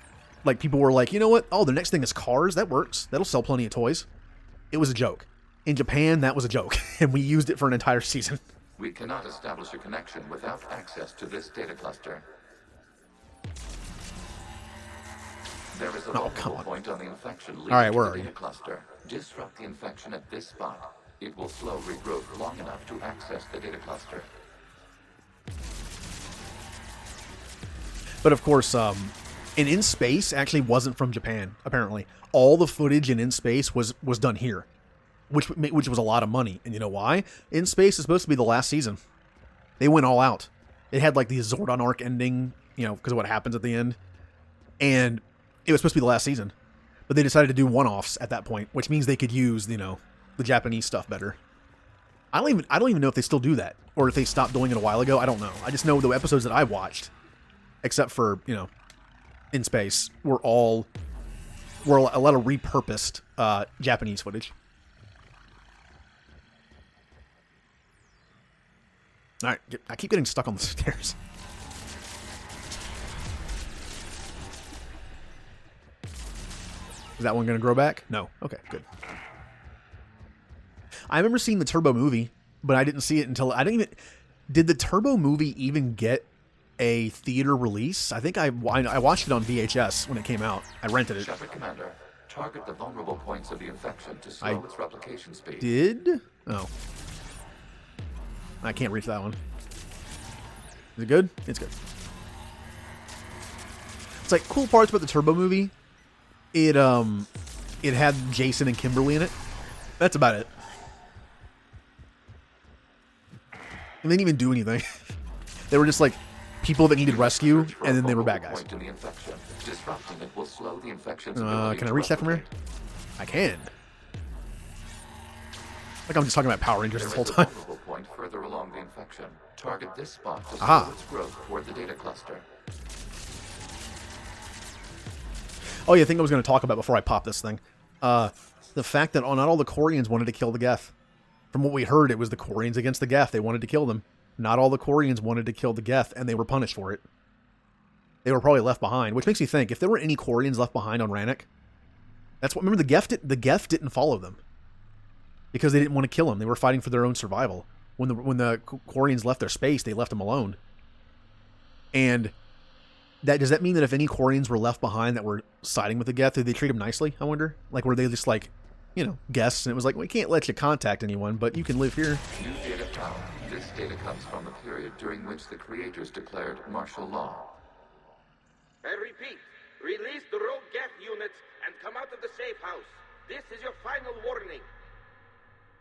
Like, people were like, you know what? Oh, the next thing is cars. That works. That'll sell plenty of toys. It was a joke. In Japan, that was a joke, and we used it for an entire season. We cannot establish a connection without access to this data cluster. There is a vulnerable point on the infection leading to the data cluster. Disrupt the infection at this spot. It will slow regrowth long enough to access the data cluster. But of course, In Space actually wasn't from Japan, apparently. All the footage in Space was done here, which was a lot of money. And you know why? In Space is supposed to be the last season. They went all out. It had like the Zordon arc ending, you know, because of what happens at the end. And it was supposed to be the last season. But they decided to do one-offs at that point, which means they could use, you know, the Japanese stuff better. I don't even know if they still do that, or if they stopped doing it a while ago. I don't know. I just know the episodes that I watched, except for, you know, In Space, were a lot of repurposed Japanese footage. All right, I keep getting stuck on the stairs. Is that one going to grow back? No. Okay, good. I remember seeing the Turbo movie, but I didn't see it until... Did the Turbo movie even get a theater release? I think I watched it on VHS when it came out. I rented it. Shepard Commander, target the vulnerable points of the infection to slow its replication speed. Did? Oh. I can't reach that one. Is it good? It's good. It's like cool parts about the Turbo movie. It had Jason and Kimberly in it. That's about it. And they didn't even do anything. They were just like people that needed rescue, and then they were bad guys. Can I reach that from here? I can. Like I'm just talking about Power Rangers this whole time. Point further along the infection. Target this spot to Aha. slow its growth toward the data cluster. Oh yeah, I think I was going to talk about before I pop this thing. The fact that not all the Koreans wanted to kill the Geth. From what we heard, it was the Koreans against the Geth. They wanted to kill them. Not all the Koreans wanted to kill the Geth, and they were punished for it. They were probably left behind, which makes me think, if there were any Koreans left behind on Rannoch, that's what... Remember, the Geth didn't follow them. Because they didn't want to kill them. They were fighting for their own survival. When the Koreans left their space, they left them alone. And... does that mean that if any Koreans were left behind that were siding with the Geth, did they treat them nicely, I wonder? Like, were they just like, you know, guests, and it was like, we can't let you contact anyone, but you can live here. New data found. This data comes from the period during which the creators declared martial law. I repeat, release the rogue Geth units and come out of the safe house. This is your final warning.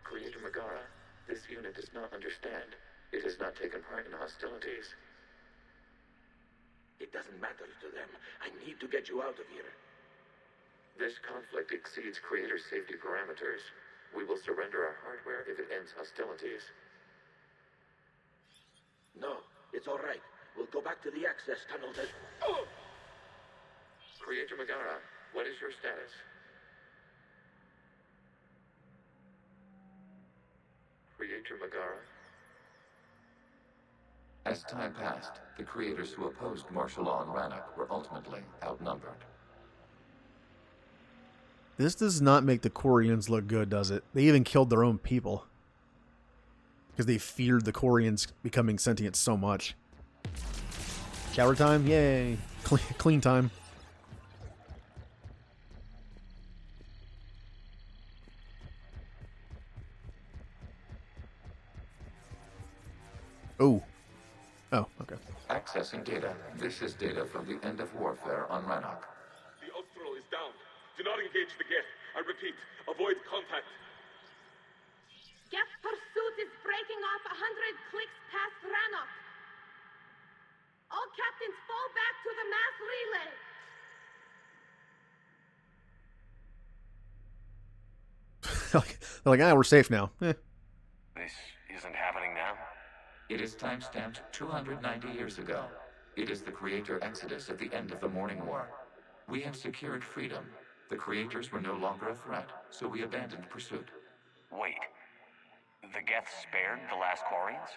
Creator Megara, this unit does not understand. It has not taken part in hostilities. It doesn't matter to them. I need to get you out of here. This conflict exceeds Creator's safety parameters. We will surrender our hardware if it ends hostilities. No, it's all right. We'll go back to the access tunnel then. Oh! Creator Megara, what is your status? Creator Megara? As time passed, the creators who opposed martial law in Rannoch were ultimately outnumbered. This does not make the Quarians look good, does it? They even killed their own people. Because they feared the Quarians becoming sentient so much. Shower time? Yay! Clean time. Oh. Oh, okay. Accessing data. This is data from the end of warfare on Rannoch. The Austral is down. Do not engage the Geth. I repeat, avoid contact. Geth pursuit is breaking off 100 clicks past Rannoch. All captains fall back to the mass relay. They're like, ah, we're safe now. Eh. This isn't happening now? It is time-stamped 290 years ago. It is the Creator Exodus at the end of the Morning War. We have secured freedom. The Creators were no longer a threat, so we abandoned pursuit. Wait. The Geth spared the last Quarians?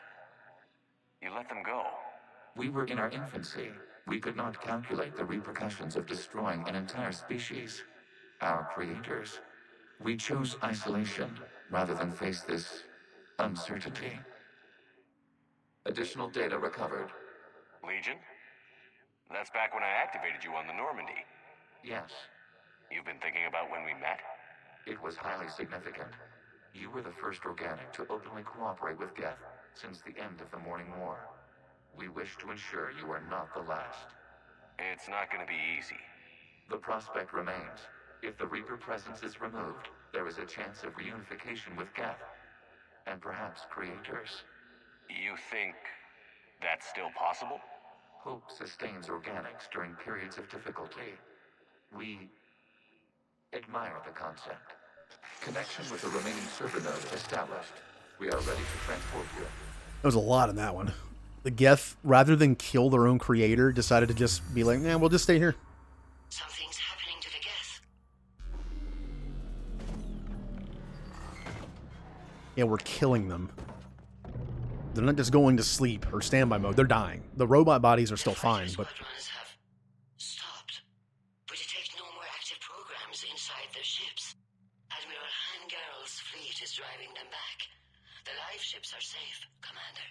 You let them go. We were in our infancy. We could not calculate the repercussions of destroying an entire species. Our creators. We chose isolation rather than face this uncertainty. Additional data recovered. Legion? That's back when I activated you on the Normandy. Yes, You've been thinking about when we met? it was highly significant. You were the first organic to openly cooperate with Geth since the end of the Morning War. We wish to ensure you are not the last. It's not gonna be easy. The prospect remains. If the Reaper presence is removed, there is a chance of reunification with Geth. And perhaps creators. You think that's still possible? Hope sustains organics during periods of difficulty. We admire the concept. Connection with the remaining server node established. We are ready to transport you. There was a lot in that one. The Geth, rather than kill their own creator, decided to just be like, nah, we'll just stay here. Something's happening to the Geth. Yeah, we're killing them. They're not just going to sleep or standby mode. They're dying. The robot bodies are still fine, but Squadrons have stopped, but detect no more active programs inside their ships. Admiral Hangarl's fleet is driving them back. The live ships are safe, Commander.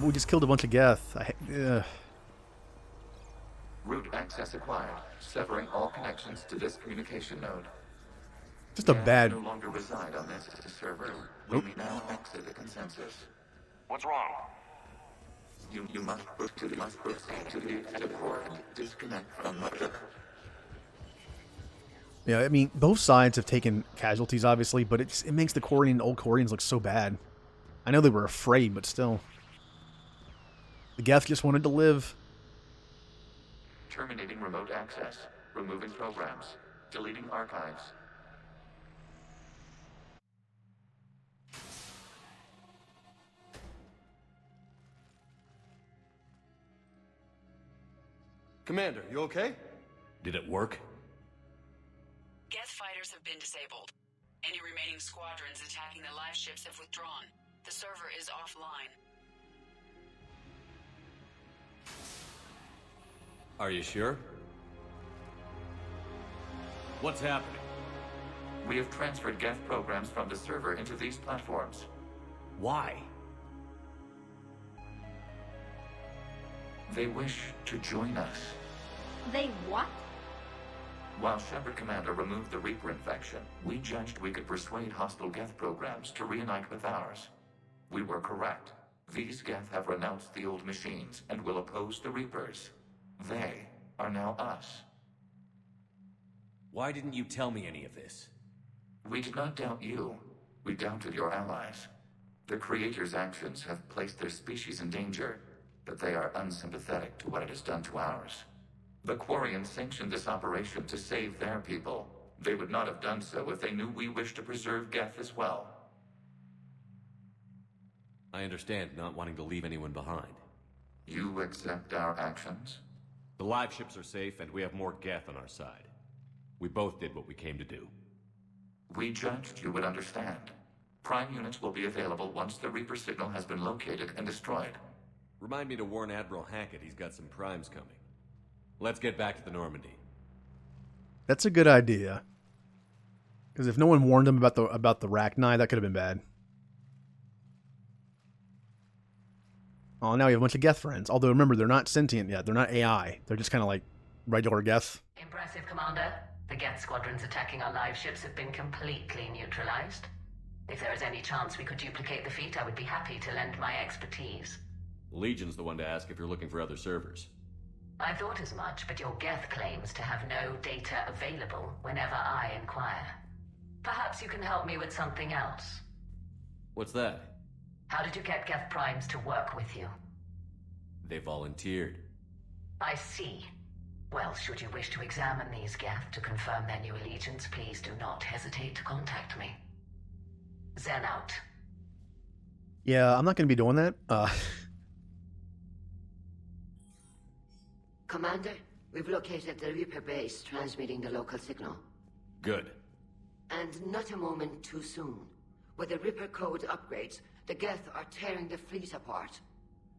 we just killed a bunch of Geth. Route access acquired, severing all connections to this communication node. Just a Geth bad. no longer reside on this server. We may now exit the consensus. What's wrong? You must proceed to the exit port and disconnect from the... Yeah, I mean, both sides have taken casualties, obviously, but it makes the old Quarians look so bad. I know they were afraid, but still. The Geth just wanted to live. Terminating remote access. Removing programs. Deleting archives. Commander, you okay? Did it work? Geth fighters have been disabled. Any remaining squadrons attacking the live ships have withdrawn. The server is offline. Are you sure? What's happening? We have transferred Geth programs from the server into these platforms. Why? They wish to join us. They what? While Shepard Commander removed the Reaper infection, we judged we could persuade hostile Geth programs to reunite with ours. We were correct. These Geth have renounced the old machines and will oppose the Reapers. They are now us. Why didn't you tell me any of this? We did not doubt you. We doubted your allies. The Creator's actions have placed their species in danger, but they are unsympathetic to what it has done to ours. The Quarians sanctioned this operation to save their people. They would not have done so if they knew we wished to preserve Geth as well. I understand not wanting to leave anyone behind. You accept our actions? The live ships are safe, and we have more Geth on our side. We both did what we came to do. We judged you would understand. Prime units will be available once the Reaper signal has been located and destroyed. Remind me to warn Admiral Hackett he's got some primes coming. Let's get back to the Normandy. That's a good idea. Because if no one warned them about the Rachni, that could have been bad. Oh, now we have a bunch of Geth friends. Although, remember, they're not sentient yet. They're not AI. They're just kind of like regular Geth. Impressive, Commander. The Geth squadrons attacking our live ships have been completely neutralized. If there is any chance we could duplicate the feat, I would be happy to lend my expertise. Legion's the one to ask if you're looking for other servers. I thought as much, but your Geth claims to have no data available whenever I inquire. Perhaps you can help me with something else. What's that? How did you get Geth Primes to work with you? They volunteered. I see. Well, should you wish to examine these Geth to confirm their new allegiance, please do not hesitate to contact me. Zen out. Yeah, I'm not going to be doing that. Commander, we've located the Reaper base transmitting the local signal. Good. And not a moment too soon. With the Reaper code upgrades, the Geth are tearing the fleet apart.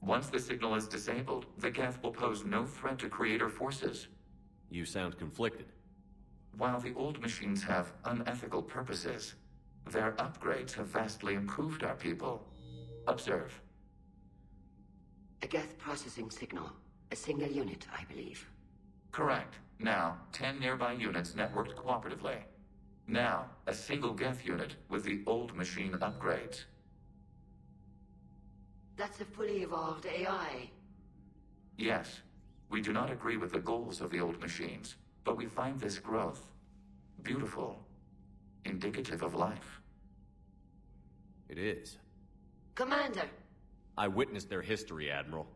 Once the signal is disabled, the Geth will pose no threat to Creator forces. You sound conflicted. While the old machines have unethical purposes, their upgrades have vastly improved our people. Observe. A Geth processing signal. A single unit, I believe. Correct. Now, 10 nearby units networked cooperatively. Now, a single Geth unit with the old machine upgrades. That's a fully evolved AI. Yes. We do not agree with the goals of the old machines, but we find this growth beautiful, indicative of life. It is. Commander! I witnessed their history, Admiral.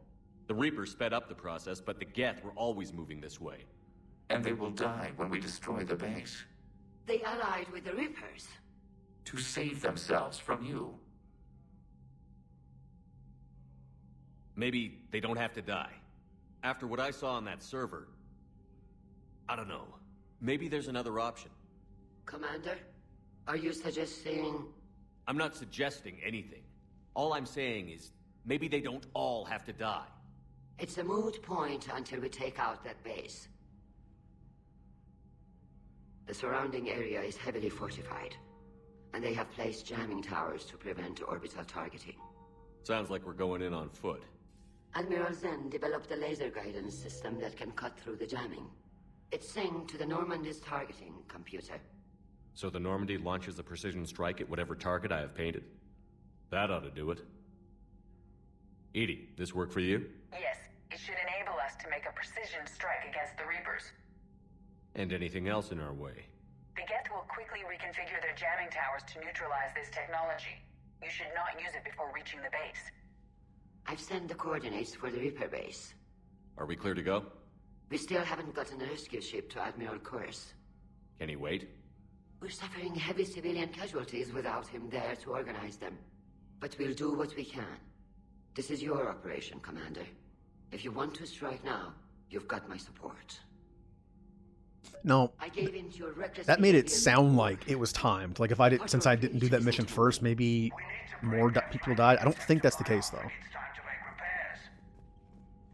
The Reapers sped up the process, but the Geth were always moving this way. And they will die when we destroy the base. They allied with the Reapers. To save themselves from you. Maybe they don't have to die. After what I saw on that server, I don't know. Maybe there's another option. Commander, are you suggesting... I'm not suggesting anything. All I'm saying is, maybe they don't all have to die. It's a moot point until we take out that base. The surrounding area is heavily fortified, and they have placed jamming towers to prevent orbital targeting. Sounds like we're going in on foot. Admiral Zen developed a laser guidance system that can cut through the jamming. It's synced to the Normandy's targeting computer. So the Normandy launches a precision strike at whatever target I have painted? That ought to do it. Edie, this work for you? Yes, it should enable us to make a precision strike against the Reapers. And anything else in our way? The Geth will quickly reconfigure their jamming towers to neutralize this technology. You should not use it before reaching the base. I've sent the coordinates for the Reaper base. Are we clear to go? We still haven't gotten a rescue ship to Admiral Kurz. Can he wait? We're suffering heavy civilian casualties without him there to organize them. But we'll do what we can. This is your operation, Commander. If you want to strike now, you've got my support. No, I gave in to your reckless that made it behavior sound before. like it was timed. Like if I did, since I didn't do that mission first, maybe more people died. I don't think that's the case though.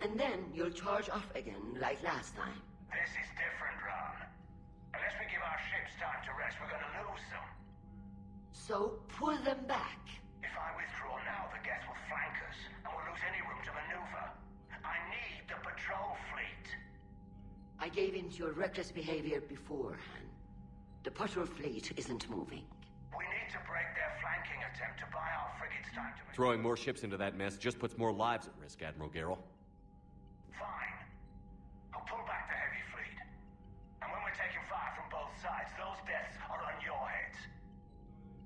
And then you'll charge off again like last time. This is different, Ron. Unless we give our ships time to rest, we're gonna lose them. So pull them back. If I withdraw now, the Geth will flank us, and we'll lose any room to maneuver. I need the patrol fleet. I gave in to your reckless behavior beforehand. The patrol fleet isn't moving. We need to break their flanking attempt to buy our frigates time to... Throwing more ships into that mess just puts more lives at risk, Admiral Garrel. Fine. I'll pull back the heavy fleet. And when we're taking fire from both sides, those deaths are on your heads.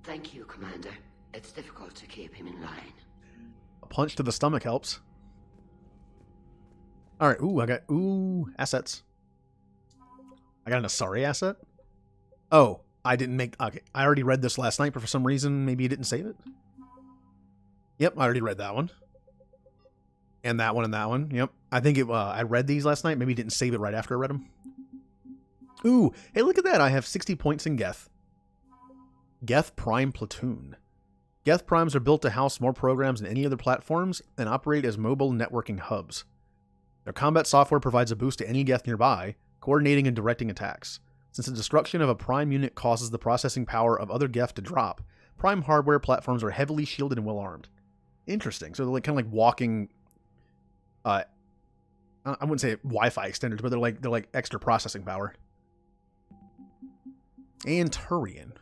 Thank you, Commander. It's difficult to keep him in line. A punch to the stomach helps. Alright, ooh, I got, assets. I got an Asari asset? Oh, I didn't make, okay, I already read this last night, but for some reason, maybe you didn't save it? Yep, I already read that one. And that one and that one, yep. I think I read these last night, maybe didn't save it right after I read them. Ooh, hey, look at that, I have 60 points in Geth. Geth Prime Platoon. Geth Primes are built to house more programs than any other platforms and operate as mobile networking hubs. Their combat software provides a boost to any Geth nearby, coordinating and directing attacks. Since the destruction of a Prime unit causes the processing power of other Geth to drop, Prime hardware platforms are heavily shielded and well-armed. Interesting. So they're like kind of like walking... I wouldn't say Wi-Fi extenders, but they're like extra processing power. And Turian.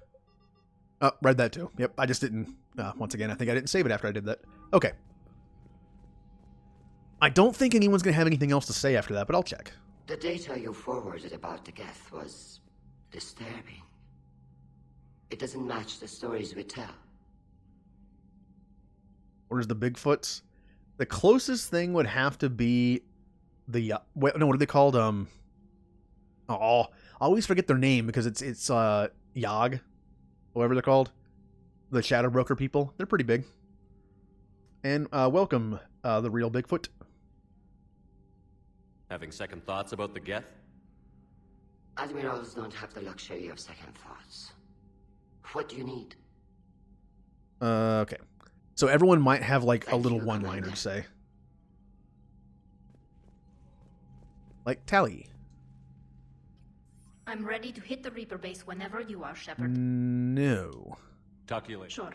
Read that too. Yep, I just didn't... once again, I think I didn't save it after I did that. Okay. I don't think anyone's going to have anything else to say after that, but I'll check. The data you forwarded about the Geth was disturbing. It doesn't match the stories we tell. Where's the Bigfoots? The closest thing would have to be the... what are they called? I always forget their name because it's Yogg, whatever they're called. The Shadow Broker people. They're pretty big. And welcome, the real Bigfoot. Having second thoughts about the Geth? Admirals don't have the luxury of second thoughts. What do you need? Okay. So everyone might have like a Thank little you, one-liner Commander. to say. Like Tally. I'm ready to hit the Reaper base whenever you are, Shepard. No. Talk to you later. Sure.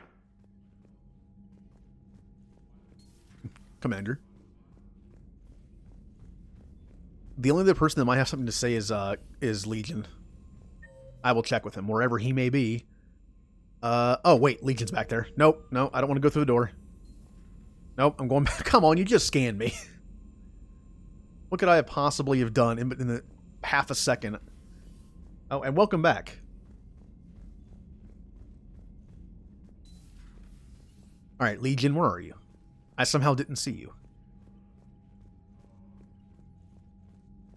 Commander. The only other person that might have something to say is Legion. I will check with him wherever he may be. Oh wait, Legion's back there. Nope, no, I don't want to go through the door. Nope, I'm going back. Come on, you just scanned me. What could I have possibly have done in the half a second? Oh, and welcome back. All right, Legion, where are you? I somehow didn't see you.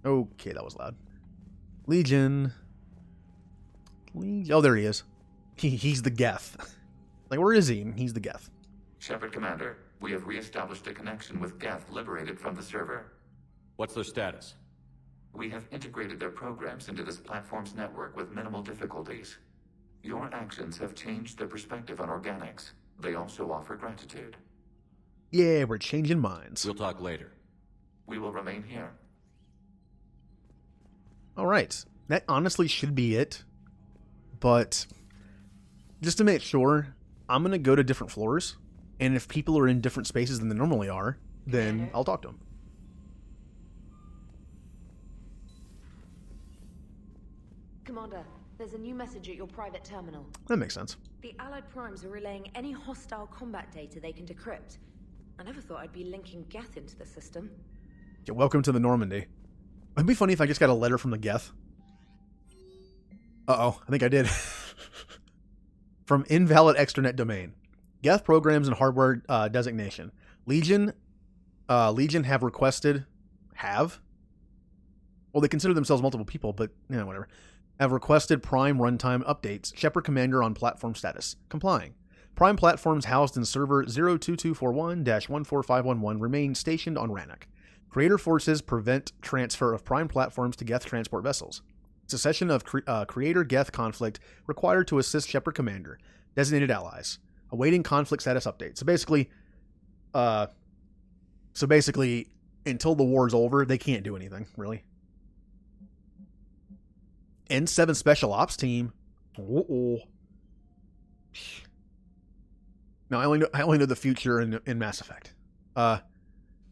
Okay, that was loud. Legion. Oh, there he is. He's the Geth. Like, where is he? He's the Geth. Shepard Commander, we have re-established a connection with Geth liberated from the server. What's their status? We have integrated their programs into this platform's network with minimal difficulties. Your actions have changed their perspective on organics. They also offer gratitude. Yeah, we're changing minds. We'll talk later. We will remain here. All right. That honestly should be it. But just to make sure, I'm going to go to different floors. And if people are in different spaces than they normally are, then I'll talk to them. Commander, there's a new message at your private terminal. That makes sense. The Allied Primes are relaying any hostile combat data they can decrypt. I never thought I'd be linking Geth into the system. Yeah, welcome to the Normandy. It'd be funny if I just got a letter from the Geth. Uh-oh, I think I did. From invalid extranet domain. Geth programs and hardware designation. Legion have requested... Have? Well, they consider themselves multiple people, but, you know, whatever. Have requested Prime runtime updates. Shepard Commander on platform status. Complying. Prime platforms housed in server 02241-14511 remain stationed on Rannoch. Creator forces prevent transfer of Prime platforms to Geth transport vessels. Cessation of Creator-Geth conflict required to assist Shepard Commander. Designated allies. Awaiting conflict status update. So basically, until the war's over, they can't do anything, really. N7 Special Ops Team. Uh-oh. No, I only know the future in Mass Effect.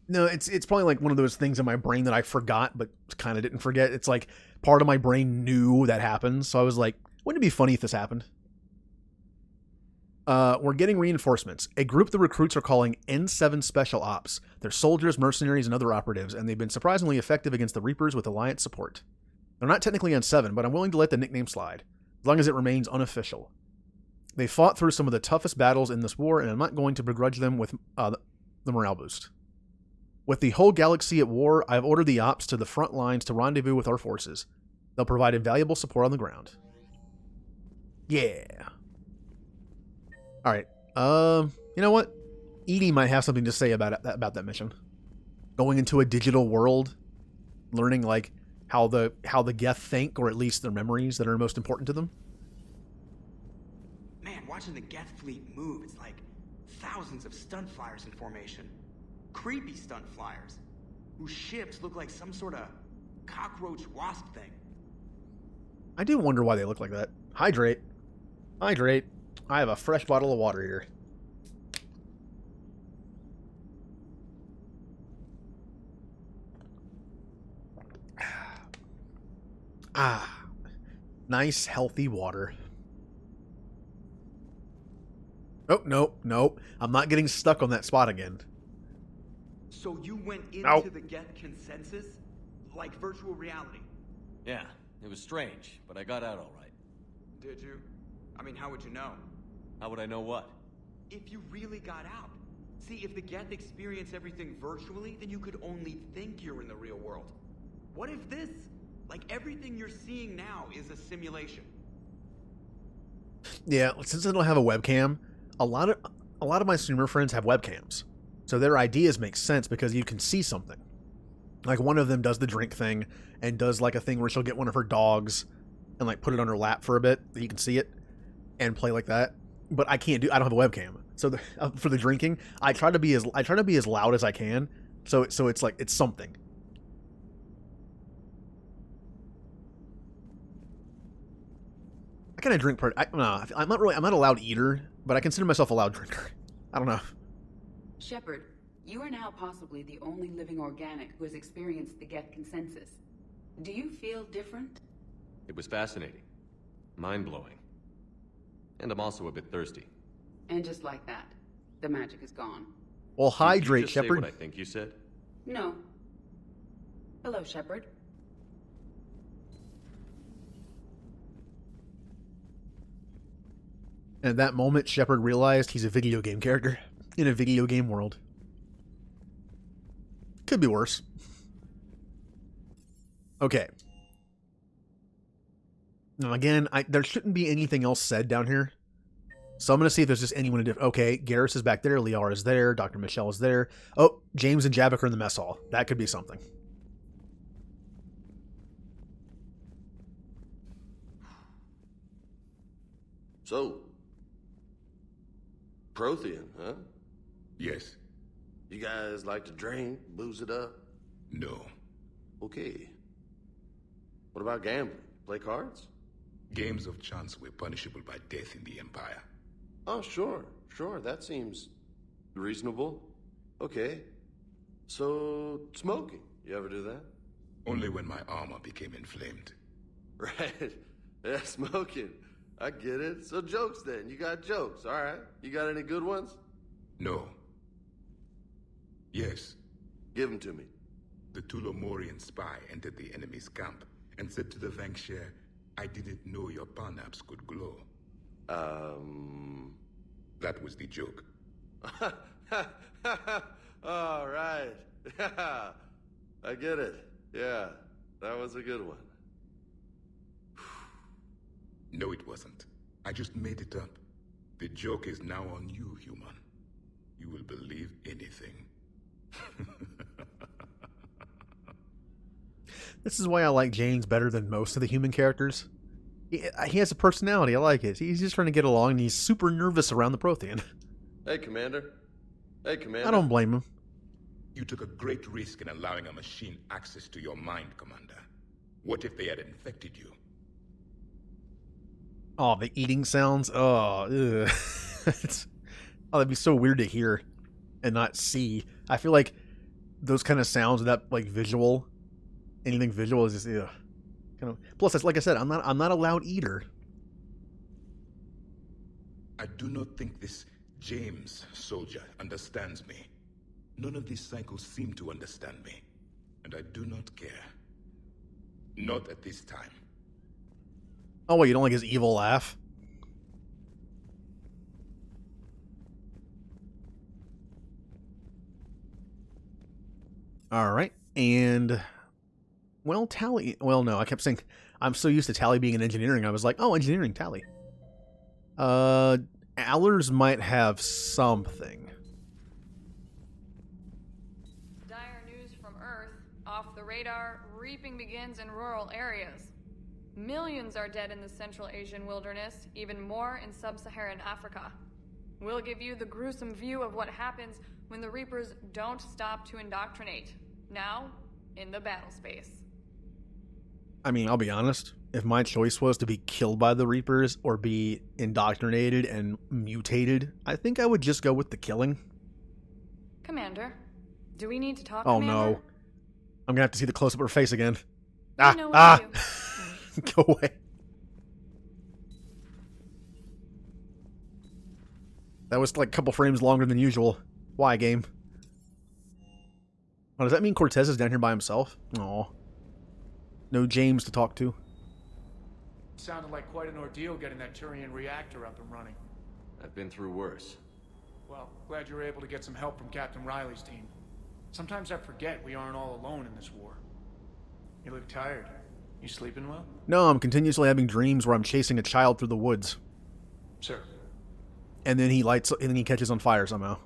No, it's probably like one of those things in my brain that I forgot, but kind of didn't forget. It's like part of my brain knew that happened, so I was like, wouldn't it be funny if this happened? We're getting reinforcements. A group the recruits are calling N7 Special Ops. They're soldiers, mercenaries, and other operatives, and they've been surprisingly effective against the Reapers with Alliance support. They're not technically N7, but I'm willing to let the nickname slide, as long as it remains unofficial. They fought through some of the toughest battles in this war, and I'm not going to begrudge them with the morale boost. With the whole galaxy at war, I've ordered the ops to the front lines to rendezvous with our forces. They'll provide invaluable support on the ground. Yeah. Alright. You know what? Edie might have something to say about that mission. Going into a digital world, learning like how the Geth think, or at least their memories that are most important to them. Man, watching the Geth fleet move, it's like thousands of stunt flyers in formation. Creepy stunt flyers, whose ships look like some sort of cockroach wasp thing. I do wonder why they look like that. Hydrate. Hydrate. I have a fresh bottle of water here. Ah. Nice, healthy water. Oh, nope, nope. I'm not getting stuck on that spot again. So you went into Nope. the Geth consensus? Like virtual reality? Yeah, it was strange, but I got out all right. Did you? I mean, how would you know? How would I know what? If you really got out. See, if the Geth experience everything virtually, then you could only think you're in the real world. What if this? Like everything you're seeing now is a simulation. Yeah, since I don't have a webcam, a lot of my streamer friends have webcams. So their ideas make sense because you can see something. Like one of them does the drink thing and does like a thing where she'll get one of her dogs and like put it on her lap for a bit that you can see it and play like that. But I don't have a webcam. So for the drinking, I try to be as loud as I can. So it's like it's something. I kind of drink I'm not a loud eater, but I consider myself a loud drinker. I don't know. Shepard, you are now possibly the only living organic who has experienced the Geth consensus. Do you feel different? It was fascinating. Mind-blowing. And I'm also a bit thirsty. And just like that, the magic is gone. Well, hydrate, Did you just say Shepard. what I think you said? No. Hello, Shepard. And at that moment, Shepard realized he's a video game character in a video game world. Could be worse. Okay. Now again, there shouldn't be anything else said down here. So I'm going to see if there's just anyone in different... Okay, Garrus is back there, Liara is there, Dr. Michelle is there. Oh, James and Javik are in the mess hall. That could be something. So, Prothean, huh? Yes. You guys like to drink, booze it up? No. Okay. What about gambling? Play cards? Games of chance were punishable by death in the Empire. Oh, sure. That seems reasonable. Okay. So, smoking. You ever do that? Only when my armor became inflamed. Right. Yeah, smoking. I get it. So jokes then. You got jokes. All right. You got any good ones? No. Yes. Give them to me. The Tulomorian spy entered the enemy's camp and said to the Vanksher, I didn't know your parnaps could glow. That was the joke. All right. I get it. Yeah, that was a good one. No, it wasn't. I just made it up. The joke is now on you, human. You will believe anything. This is why I like James better than most of the human characters. He has a personality. I like it. He's just trying to get along, and he's super nervous around the Prothean. Hey, Commander. I don't blame him. You took a great risk in allowing a machine access to your mind, Commander. What if they had infected you? Oh, the eating sounds. Oh, ugh. That'd be so weird to hear and not see. I feel like those kind of sounds, that like visual, anything visual is just ugh. Kind of. Plus, like I said, I'm not a loud eater. I do not think this James soldier understands me. None of these cycles seem to understand me, and I do not care. Not at this time. Oh, wait, you don't like his evil laugh? All right, and well, Tally. Well, no, I kept saying I'm so used to Tally being in engineering. I was like, oh, engineering, Tally. Allers might have something. Dire news from Earth. Off the radar, reaping begins in rural areas. Millions are dead in the Central Asian wilderness, even more in sub-Saharan Africa. We'll give you the gruesome view of what happens when the Reapers don't stop to indoctrinate. Now, in the battle space. I mean, I'll be honest. If my choice was to be killed by the Reapers or be indoctrinated and mutated, I think I would just go with the killing. Commander, do we need to talk, Oh Commander? no. I'm gonna have to see the close-up of her face again. You know what to do. Go away. That was like a couple frames longer than usual. Why, game? Oh, does that mean Cortez is down here by himself? Aw. No James to talk to. Sounded like quite an ordeal getting that Turian reactor up and running. I've been through worse. Well, glad you were able to get some help from Captain Riley's team. Sometimes I forget we aren't all alone in this war. You look tired. You sleeping well? No, I'm continuously having dreams where I'm chasing a child through the woods. Sir. And then he catches on fire somehow.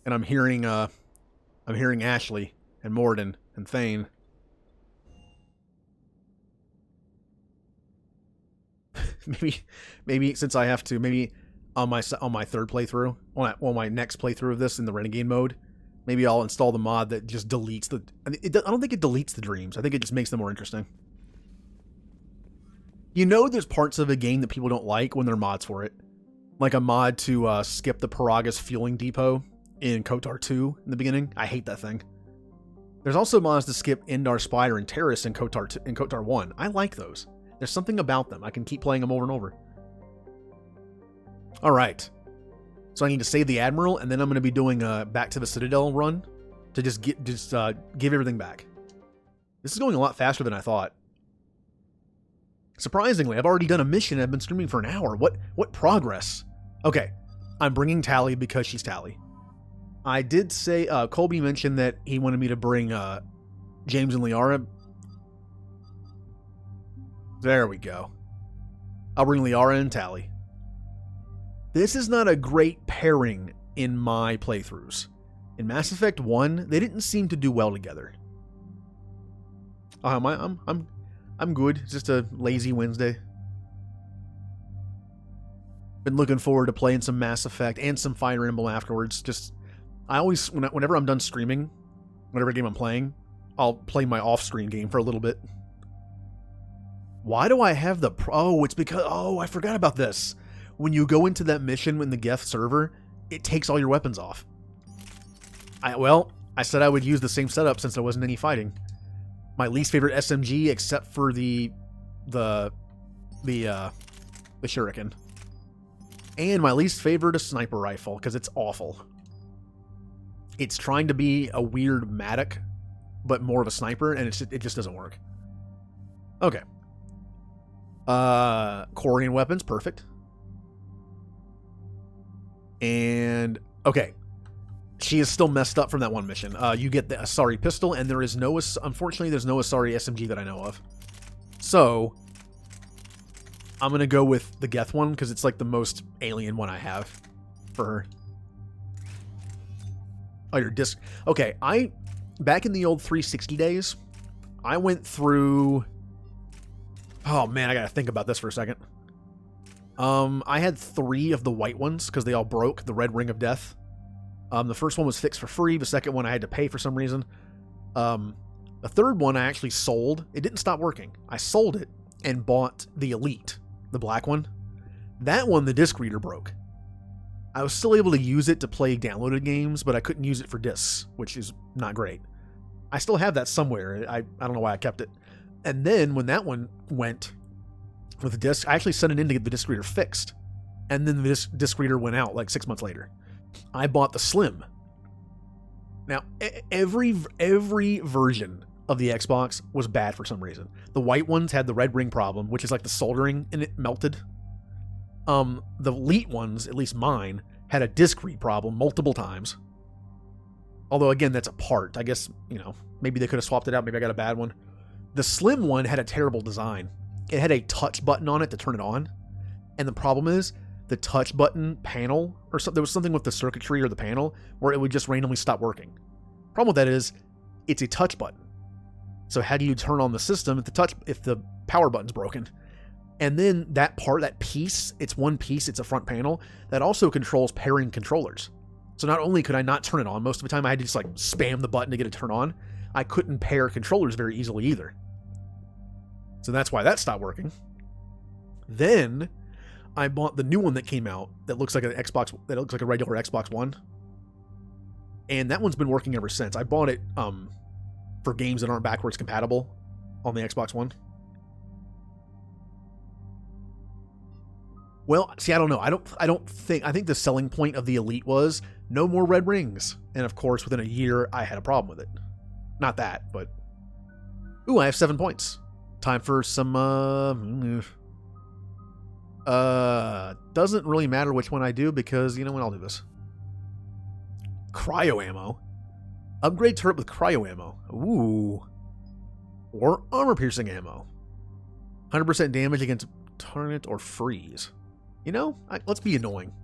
And I'm hearing Ashley and Morden and Thane. maybe since I have to, maybe on my third playthrough, on my next playthrough of this in the Renegade mode, maybe I'll install the mod that just deletes the. I don't think it deletes the dreams. I think it just makes them more interesting. You know, there's parts of a game that people don't like when there are mods for it, like a mod to skip the Paraga's fueling depot in KOTOR 2 in the beginning. I hate that thing. There's also mods to skip Endar Spire and Terrace in KOTOR 1. I like those. There's something about them. I can keep playing them over and over. All right. So I need to save the Admiral, and then I'm going to be doing a Back to the Citadel run to just give everything back. This is going a lot faster than I thought. Surprisingly, I've already done a mission and I've been streaming for an hour. What progress? Okay, I'm bringing Tally because she's Tally. I did say, Colby mentioned that he wanted me to bring James and Liara. There we go. I'll bring Liara and Tally. This is not a great pairing in my playthroughs. In Mass Effect 1, they didn't seem to do well together. I'm good. It's just a lazy Wednesday. Been looking forward to playing some Mass Effect and some Fire Emblem afterwards. Just, I always, whenever I'm done streaming, whatever game I'm playing, I'll play my off-screen game for a little bit. Why do I have the... Oh, it's because... Oh, I forgot about this. When you go into that mission in the Geth server, it takes all your weapons off. I said I would use the same setup since there wasn't any fighting. My least favorite SMG, except for the Shuriken. And my least favorite is sniper rifle, because it's awful. It's trying to be a weird Matic, but more of a sniper, and it just doesn't work. Okay. Corian weapons, perfect. And, okay. She is still messed up from that one mission. You get the Asari pistol, and there is no... Unfortunately, there's no Asari SMG that I know of. So, I'm going to go with the Geth one, because it's like the most alien one I have for her. Oh, your disc... Okay, back in the old 360 days, I went through... Oh, man, I got to think about this for a second. I had 3 of the white ones, because they all broke, the Red Ring of Death. The first one was fixed for free. The second one I had to pay for some reason. The third one I actually sold. It didn't stop working. I sold it and bought the Elite, the black one. That one, the disc reader broke. I was still able to use it to play downloaded games, but I couldn't use it for discs, which is not great. I still have that somewhere. I don't know why I kept it. And then when that one went with the disc, I actually sent it in to get the disc reader fixed. And then the disc reader went out like 6 months later. I bought the Slim. Now, every version of the Xbox was bad for some reason. The white ones had the red ring problem, which is like the soldering and it melted. The Elite ones, at least mine, had a disc read problem multiple times. Although, again, that's a part. I guess, maybe they could have swapped it out. Maybe I got a bad one. The Slim one had a terrible design. It had a touch button on it to turn it on. And the problem is, the touch button panel, or there was something with the circuitry or the panel where it would just randomly stop working. Problem with that is, it's a touch button. So how do you turn on the system if the power button's broken? And then that piece, it's one piece, it's a front panel, that also controls pairing controllers. So not only could I not turn it on, most of the time I had to just like spam the button to get it turned on. I couldn't pair controllers very easily either. So that's why that stopped working. Then I bought the new one that came out that looks like an Xbox, that looks like a regular Xbox One. And that one's been working ever since. I bought it for games that aren't backwards compatible on the Xbox One. Well, see, I don't know. I think the selling point of the Elite was no more red rings. And of course, within a year, I had a problem with it. Not that, but... Ooh, I have 7 points. Time for some, doesn't really matter which one I do because, you know what, I'll do this. Cryo ammo. Upgrade turret with cryo ammo. Ooh. Or armor-piercing ammo. 100% damage against target or freeze. You know, let's be annoying.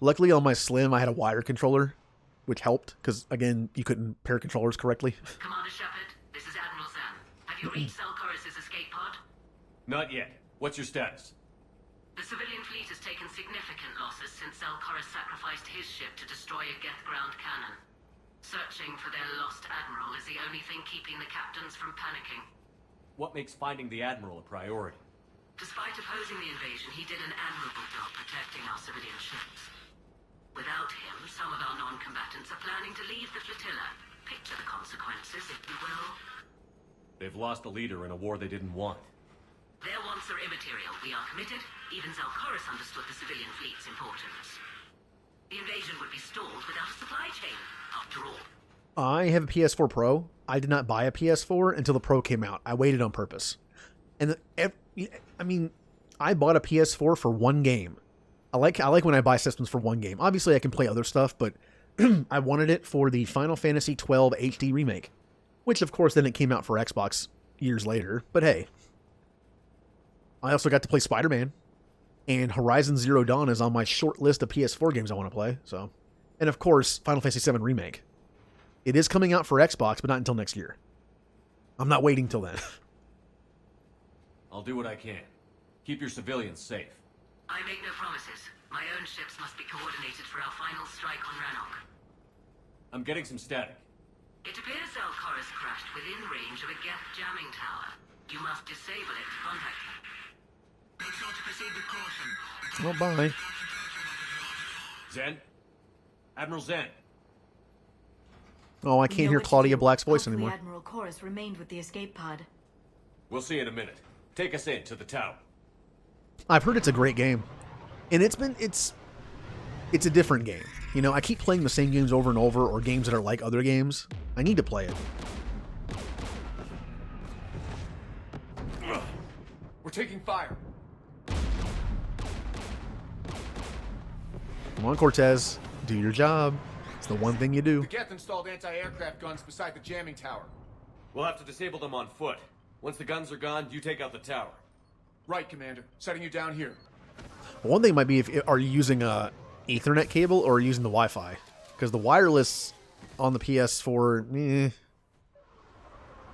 Luckily on my Slim, I had a wire controller, which helped, because, again, you couldn't pair controllers correctly. Commander Shepard, this is Admiral Zan. Have you reached Zelchorus' escape pod? Not yet. What's your status? The civilian fleet has taken significant losses since Zelchorus sacrificed his ship to destroy a Geth ground cannon. Searching for their lost admiral is the only thing keeping the captains from panicking. What makes finding the Admiral a priority? Despite opposing the invasion, he did an admirable job protecting our civilian ships. Without him, some of our non-combatants are planning to leave the flotilla. Picture the consequences, if you will. They've lost a leader in a war they didn't want. Their wants are immaterial. We are committed. Even Zelchorus understood the civilian fleet's importance. The invasion would be stalled without a supply chain, after all. I have a PS4 Pro. I did not buy a PS4 until the Pro came out. I waited on purpose. And I bought a PS4 for one game. I like when I buy systems for one game. Obviously, I can play other stuff, but I wanted it for the Final Fantasy XII HD remake, which of course then it came out for Xbox years later. But hey, I also got to play Spider-Man, and Horizon Zero Dawn is on my short list of PS4 games I want to play. So, and of course, Final Fantasy VII remake. It is coming out for Xbox, but not until next year. I'm not waiting till then. I'll do what I can. Keep your civilians safe. I make no promises. My own ships must be coordinated for our final strike on Rannoch. I'm getting some static. It appears Zelchorus crashed within range of a Geth jamming tower. You must disable it to contact him. Make sure to proceed with caution. Oh, bye. Zen? Admiral Zen? Oh, I can't hear Claudia Black's voice Hopefully anymore. Admiral Chorus remained with the escape pod. We'll see in a minute. Take us in to the tower. I've heard it's a great game. And it's a different game. You know, I keep playing the same games over and over, or games that are like other games. I need to play it. We're taking fire. Come on, Cortez. Do your job. It's the one thing you do. The Geth installed anti-aircraft guns beside the jamming tower. We'll have to disable them on foot. Once the guns are gone, you take out the tower. Right, Commander. Setting you down here. One thing might be, are you using a Ethernet cable or are you using the Wi-Fi? Because the wireless on the PS4,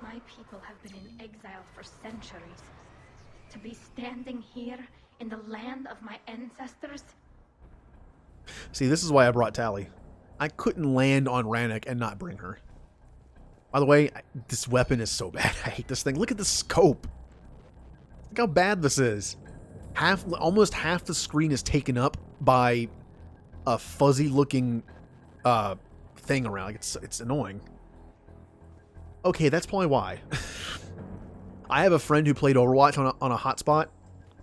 My people have been in exile for centuries. To be standing here in the land of my ancestors? See, this is why I brought Tally. I couldn't land on Rannoch and not bring her. By the way, this weapon is so bad. I hate this thing. Look at the scope. Look how bad this is. Almost half the screen is taken up by a fuzzy-looking thing around. Like it's annoying. Okay, that's probably why. I have a friend who played Overwatch on a hotspot.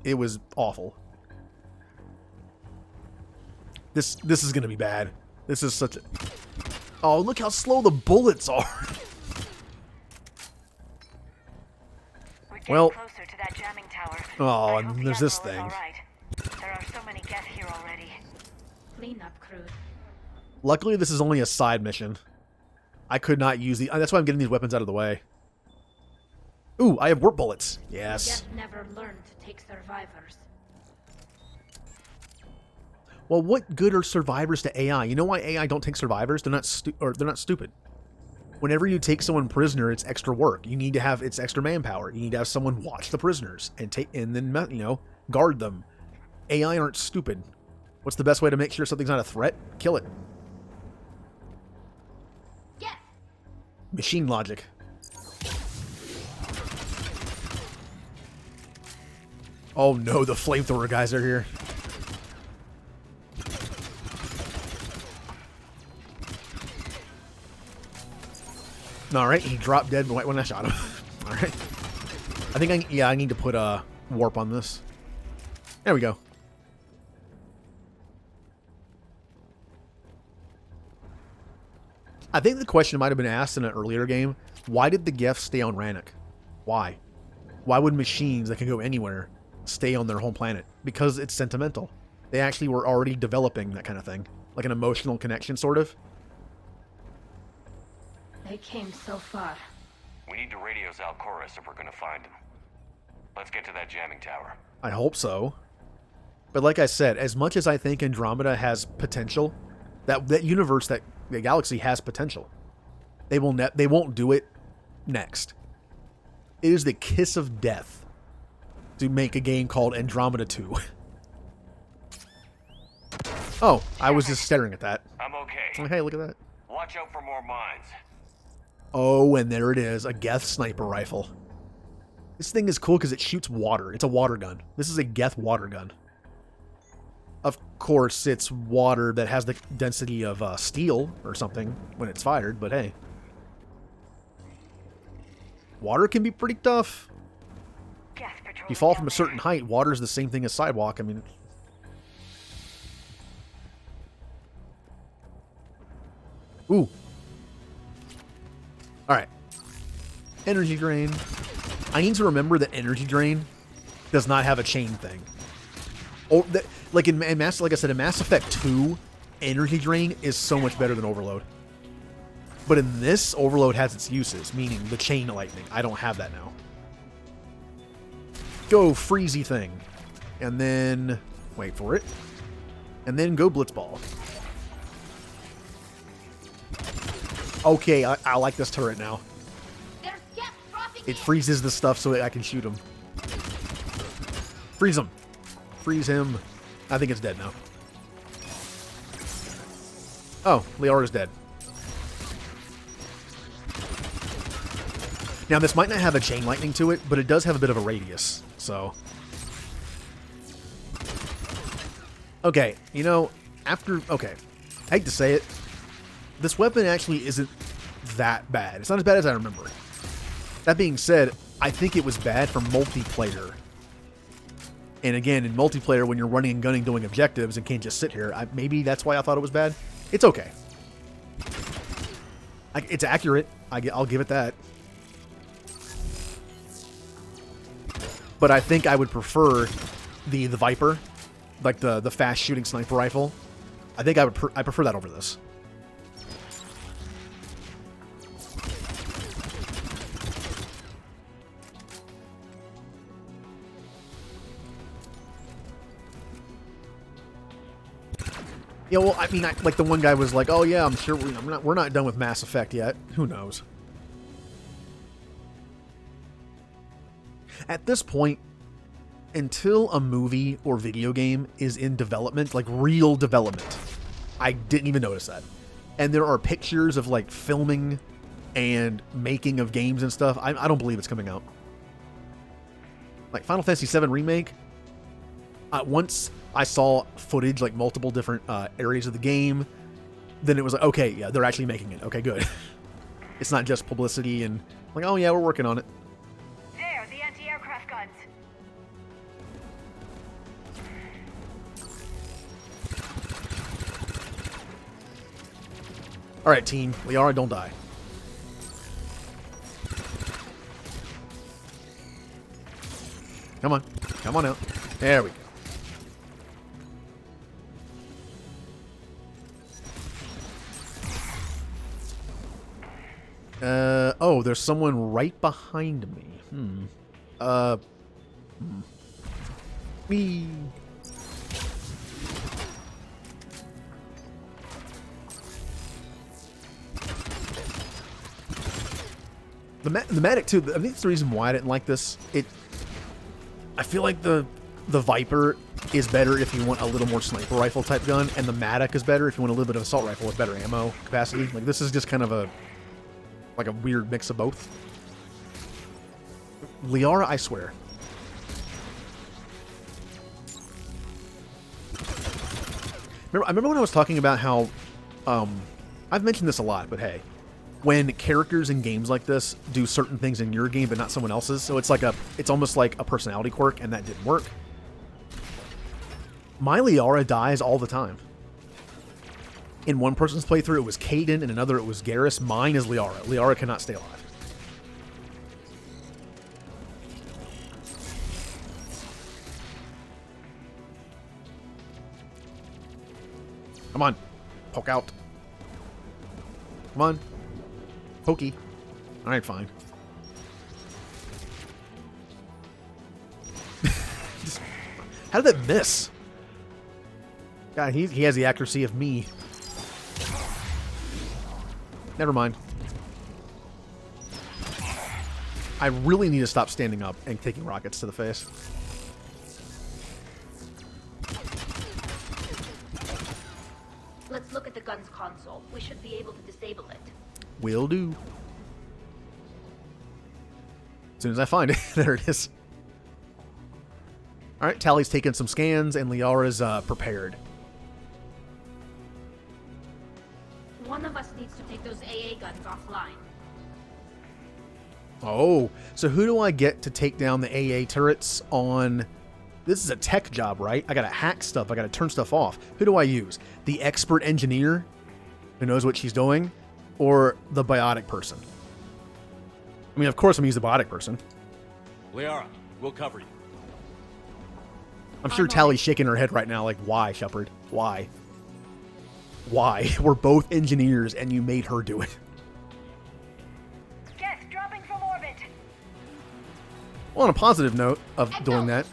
It was awful. This is gonna be bad. This is such a... Oh, look how slow the bullets are. Well, closer to that jamming tower. oh, and there's this thing. Right. There are so many Geth here already. Cleanup crew. Luckily, this is only a side mission. I could not use the... That's why I'm getting these weapons out of the way. Ooh, I have warp bullets. Yes. Geth never learned to take survivors. Well, what good are survivors to AI? You know why AI don't take survivors? They're not stupid. Whenever you take someone prisoner, it's extra work. You need to have it's extra manpower. You need to have someone watch the prisoners and then guard them. AI aren't stupid. What's the best way to make sure something's not a threat? Kill it. Machine logic. Oh no, the flamethrower guys are here. Alright, he dropped dead right when I shot him. Alright. I think I need to put a warp on this. There we go. I think the question might have been asked in an earlier game. Why did the Geth stay on Rannoch? Why? Why would machines that can go anywhere stay on their home planet? Because it's sentimental. They actually were already developing that kind of thing. Like an emotional connection, sort of. They came so far. We need to radio Zalcoris if we're gonna find him. Let's get to that jamming tower. I hope so. But like I said, as much as I think Andromeda has potential, that universe, that the galaxy has potential. They won't do it next. It is the kiss of death to make a game called Andromeda 2. Oh, I was just staring at that. I'm okay. Hey, look at that. Watch out for more mines. Oh, and there it is, a Geth sniper rifle. This thing is cool because it shoots water. It's a water gun. This is a Geth water gun. Of course, it's water that has the density of steel or something when it's fired, but hey. Water can be pretty tough. If you fall from a certain height, water is the same thing as sidewalk. I mean... Ooh. Alright. Energy drain. I need to remember that energy drain does not have a chain thing. Or that, like in Mass, like I said, in Mass Effect 2, energy drain is so much better than Overload. But in this, Overload has its uses, meaning the chain lightning. I don't have that now. Go freezy thing. And then wait for it. And then go blitzball. Okay, I like this turret now. It freezes the stuff so that I can shoot him. Freeze him. Freeze him. I think it's dead now. Oh, Liara's dead. Now, this might not have a chain lightning to it, but it does have a bit of a radius, so... Okay, you know, after... Okay, I hate to say it. This weapon actually isn't that bad. It's not as bad as I remember. That being said, I think it was bad for multiplayer. And again, in multiplayer, when you're running and gunning doing objectives and can't just sit here, maybe that's why I thought it was bad. It's okay. It's accurate. I'll give it that. But I think I would prefer the Viper, like the fast shooting sniper rifle. I think I prefer that over this. Yeah, well, I mean, like the one guy was like, "Oh yeah, I'm sure we're not done with Mass Effect yet. Who knows?" At this point, until a movie or video game is in development, like real development, I didn't even notice that. And there are pictures of like filming and making of games and stuff. I don't believe it's coming out. Like Final Fantasy VII Remake. Once I saw footage, like multiple different areas of the game, then it was like, okay, yeah, they're actually making it. Okay, good. It's not just publicity and like, oh yeah, we're working on it. There, the anti-aircraft guns. All right, team. Liara, don't die. Come on. Come on out. There we go. Oh, there's someone right behind me. Me. The medic too. I think it's the reason why I didn't like this. I feel like the Viper is better if you want a little more sniper rifle type gun, and the Matic is better if you want a little bit of assault rifle with better ammo capacity. Like this is just kind of a Like a weird mix of both. Liara, I swear. I remember when I was talking about how, I've mentioned this a lot, but hey, when characters in games like this do certain things in your game but not someone else's, so it's almost like a personality quirk, and that didn't work. My Liara dies all the time. In one person's playthrough, it was Caden, in another, it was Garrus. Mine is Liara. Liara cannot stay alive. Come on. Poke out. Come on. Pokey. Alright, fine. How did that miss? God, he has the accuracy of me. Never mind. I really need to stop standing up and taking rockets to the face. Let's look at the gun's console. We should be able to disable it. Will do. As soon as I find it. There it is. Alright, Tally's taken some scans, and Liara's prepared. One of us needs to take those AA guns offline. Oh, so who do I get to take down the AA turrets on... This is a tech job, right? I gotta hack stuff. I gotta turn stuff off. Who do I use? The expert engineer who knows what she's doing? Or the biotic person? I mean, of course I'm gonna use the biotic person. Liara, we'll cover you. I'm sure Tally's shaking her head right now like, why, Shepard? Why? Why? We're both engineers and you made her do it. Geth dropping from orbit. Well, on a positive note of doing that,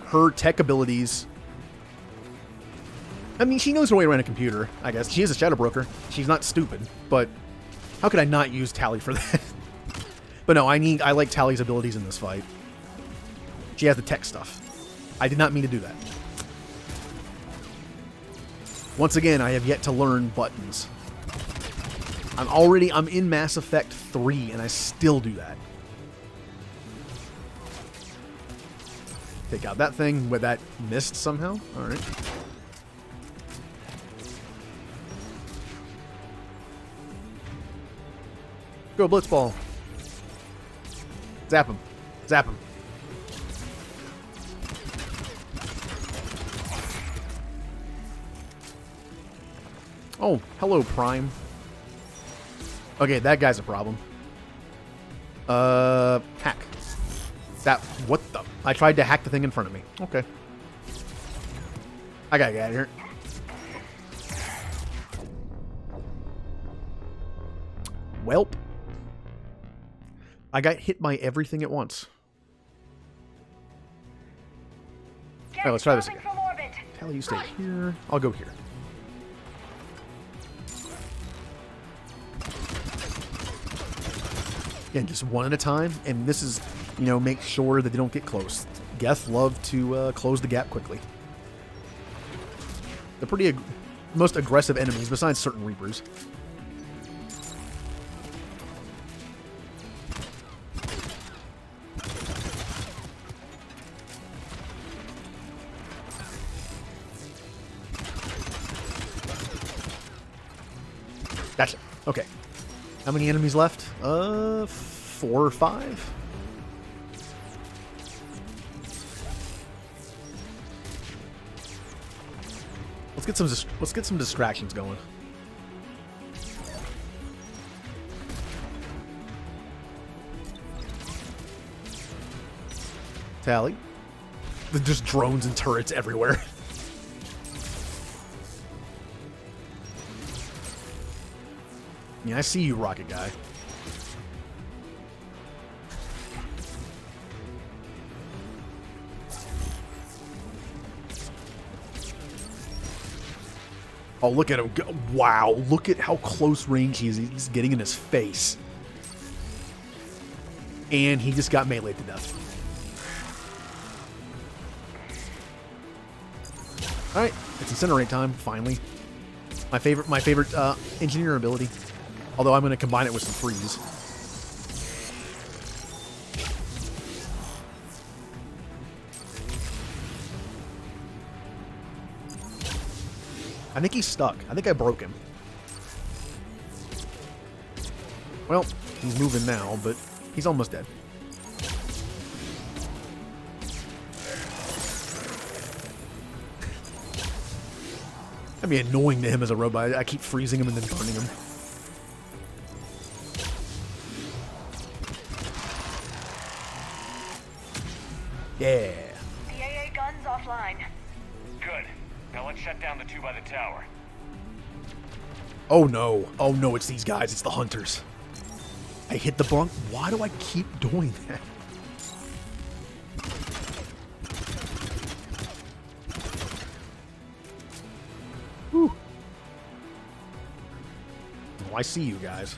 her tech abilities... I mean, she knows her way around a computer, I guess. She is a shadow broker. She's not stupid, but how could I not use Tally for that? But no, I like Tally's abilities in this fight. She has the tech stuff. I did not mean to do that. Once again, I have yet to learn buttons. I'm in Mass Effect 3, and I still do that. Take out that thing, but that missed somehow? Alright. Go, Blitzball. Zap him. Zap him. Oh, hello, Prime. Okay, that guy's a problem. Hack. What the? I tried to hack the thing in front of me. Okay. I gotta get out of here. Welp. I got hit by everything at once. Alright, let's try this again. Tally, you stay here. I'll go here. Again, just one at a time, and this is, make sure that they don't get close. Geth love to close the gap quickly. They're most aggressive enemies, besides certain Reapers. Gotcha. Okay. How many enemies left? 4 or 5? Let's get some distractions going. Tally. There's just drones and turrets everywhere. Yeah, I see you, Rocket Guy. Oh, look at him go. Wow, look at how close range he is. He's getting in his face. And he just got meleeed to death. Alright, it's incinerate time, finally. My favorite engineer ability. Although I'm going to combine it with some freeze. I think he's stuck. I think I broke him. Well, he's moving now, but he's almost dead. That'd be annoying to him as a robot. I keep freezing him and then burning him. Yeah. The AA gun's offline. Good. Now let's shut down the two by the tower. Oh no. Oh no, it's these guys. It's the hunters. I hit the bunk. Why do I keep doing that? Whew. Oh, I see you guys.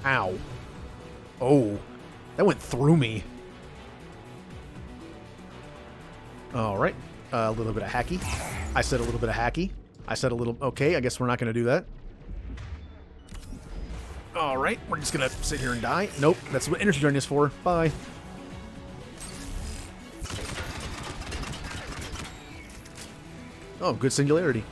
Ow. Oh. That went through me. Alright. A little bit of hacky. I said a little bit of hacky. I said a little... Okay, I guess we're not going to do that. Alright, we're just going to sit here and die. Nope, that's what energy drain is for. Bye. Oh, good singularity.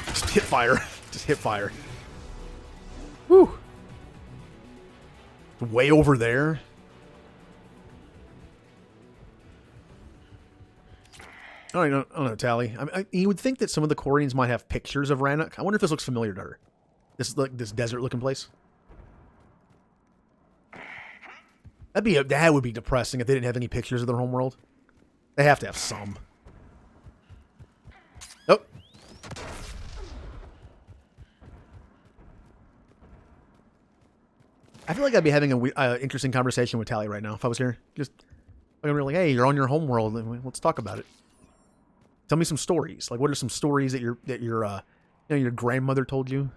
Just hit fire. Just hit fire. Woo! Way over there. I don't know, Tally. You would think that some of the Quarians might have pictures of Rannoch. I wonder if this looks familiar to her. This is like this desert-looking place. That would be depressing if they didn't have any pictures of their homeworld. They have to have some. Oh. I feel like I'd be having an interesting conversation with Tally right now if I was here. Just like, really, hey, you're on your homeworld, and let's talk about it. Tell me some stories. Like, what are some stories that your grandmother told you?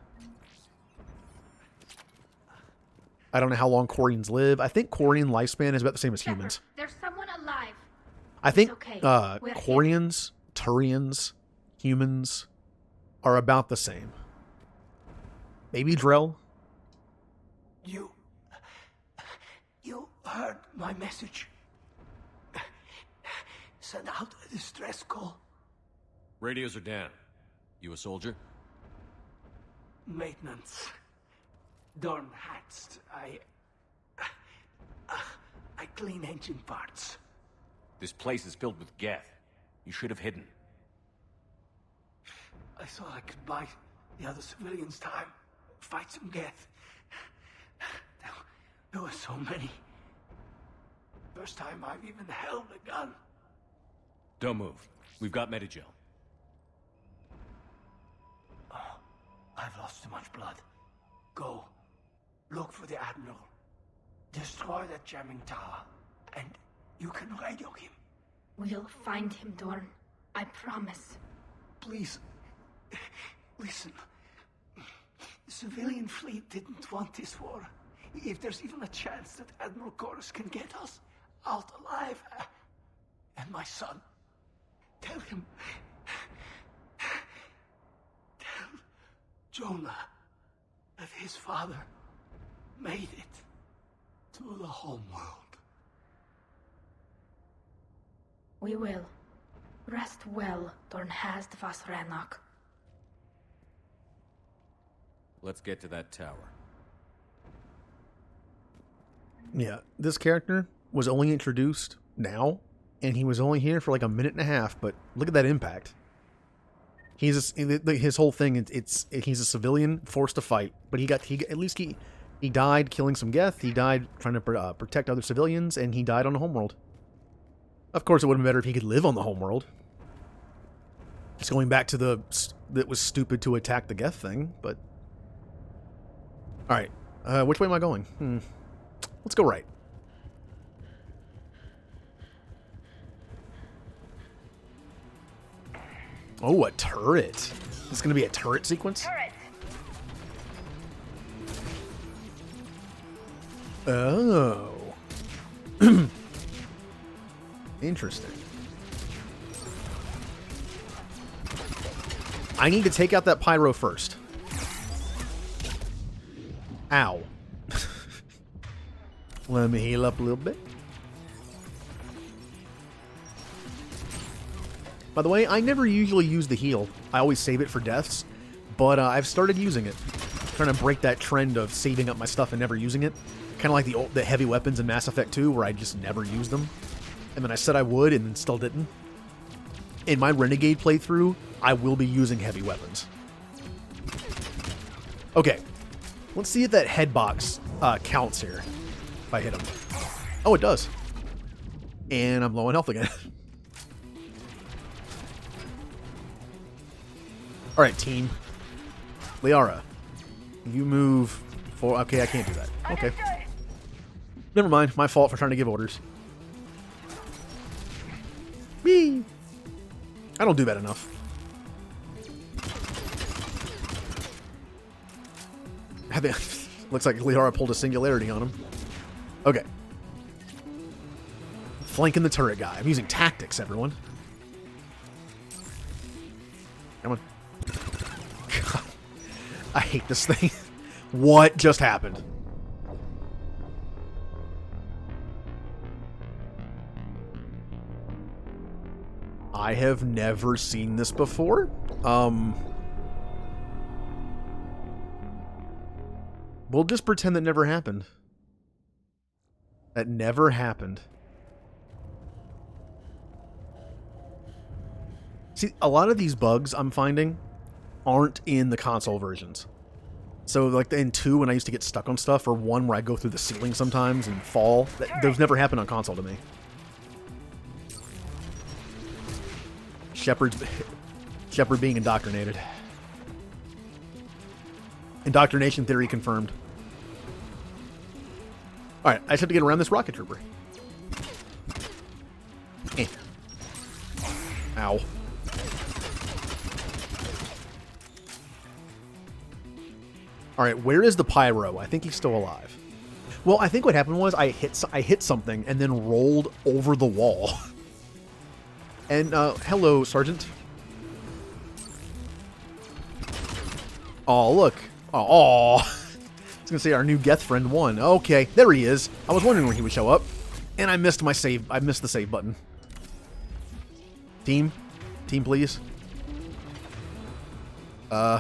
I don't know how long Quarians live. I think Quarian lifespan is about the same as humans. There's someone alive. I think okay. Quarians, Turians, humans are about the same. Maybe Drell. You heard my message. Send out a distress call. Radios are down. You a soldier? Maintenance. Dorn hats. I clean engine parts. This place is filled with Geth. You should have hidden. I thought I could buy the other civilians time. Fight some Geth. There were so many. First time I've even held a gun. Don't move. We've got Medigel. Oh, I've lost too much blood. Go. Look for the Admiral. Destroy that jamming tower. And you can radio him. We'll find him, Dorn. I promise. Please. Listen. The civilian fleet didn't want this war. If there's even a chance that Admiral Chorus can get us out alive. And my son. Tell him. Tell Jonah that his father made it to the homeworld. We will. Rest well, Dornhast vas Rannoch. Let's get to that tower. Yeah, this character was only introduced now, and he was only here for like a minute and a half, but look at that impact. His whole thing, he's a civilian forced to fight, but he died killing some Geth, he died trying to protect other civilians, and he died on the homeworld. Of course, it would have been better if he could live on the homeworld. Just going back to that was stupid to attack the Geth thing, but... Alright, which way am I going? Let's go right. Oh, a turret. This is going to be a turret sequence? Turret. Oh. Interesting. I need to take out that pyro first. Ow. Let me heal up a little bit. By the way, I never usually use the heal. I always save it for deaths, but I've started using it. Trying to break that trend of saving up my stuff and never using it. Kind of like the heavy weapons in Mass Effect 2, where I just never used them. And then I said I would, and then still didn't. In my Renegade playthrough, I will be using heavy weapons. Okay. Let's see if that head box counts here. If I hit him. Oh, it does. And I'm low on health again. Alright, team. Liara. You move forward. Okay, I can't do that. Okay. Never mind. My fault for trying to give orders. Whee! I don't do that enough. Looks like Liara pulled a singularity on him. Okay. Flanking the turret guy. I'm using tactics, everyone. Come on. God. I hate this thing. What just happened? I have never seen this before. We'll just pretend that never happened. That never happened. See, a lot of these bugs I'm finding aren't in the console versions. So, like in 2, when I used to get stuck on stuff, or 1 where I go through the ceiling sometimes and fall, those never happen on console to me. Shepard being indoctrinated. Indoctrination theory confirmed. Alright, I just have to get around this rocket trooper. Eh. Ow. Alright, where is the pyro? I think he's still alive. Well, I think what happened was I hit something and then rolled over the wall. And, hello, Sergeant. Oh, look. Oh, I was gonna say our new Geth friend won. Okay, there he is. I was wondering when he would show up. And I missed my save. I missed the save button. Team? Team, please. Eh.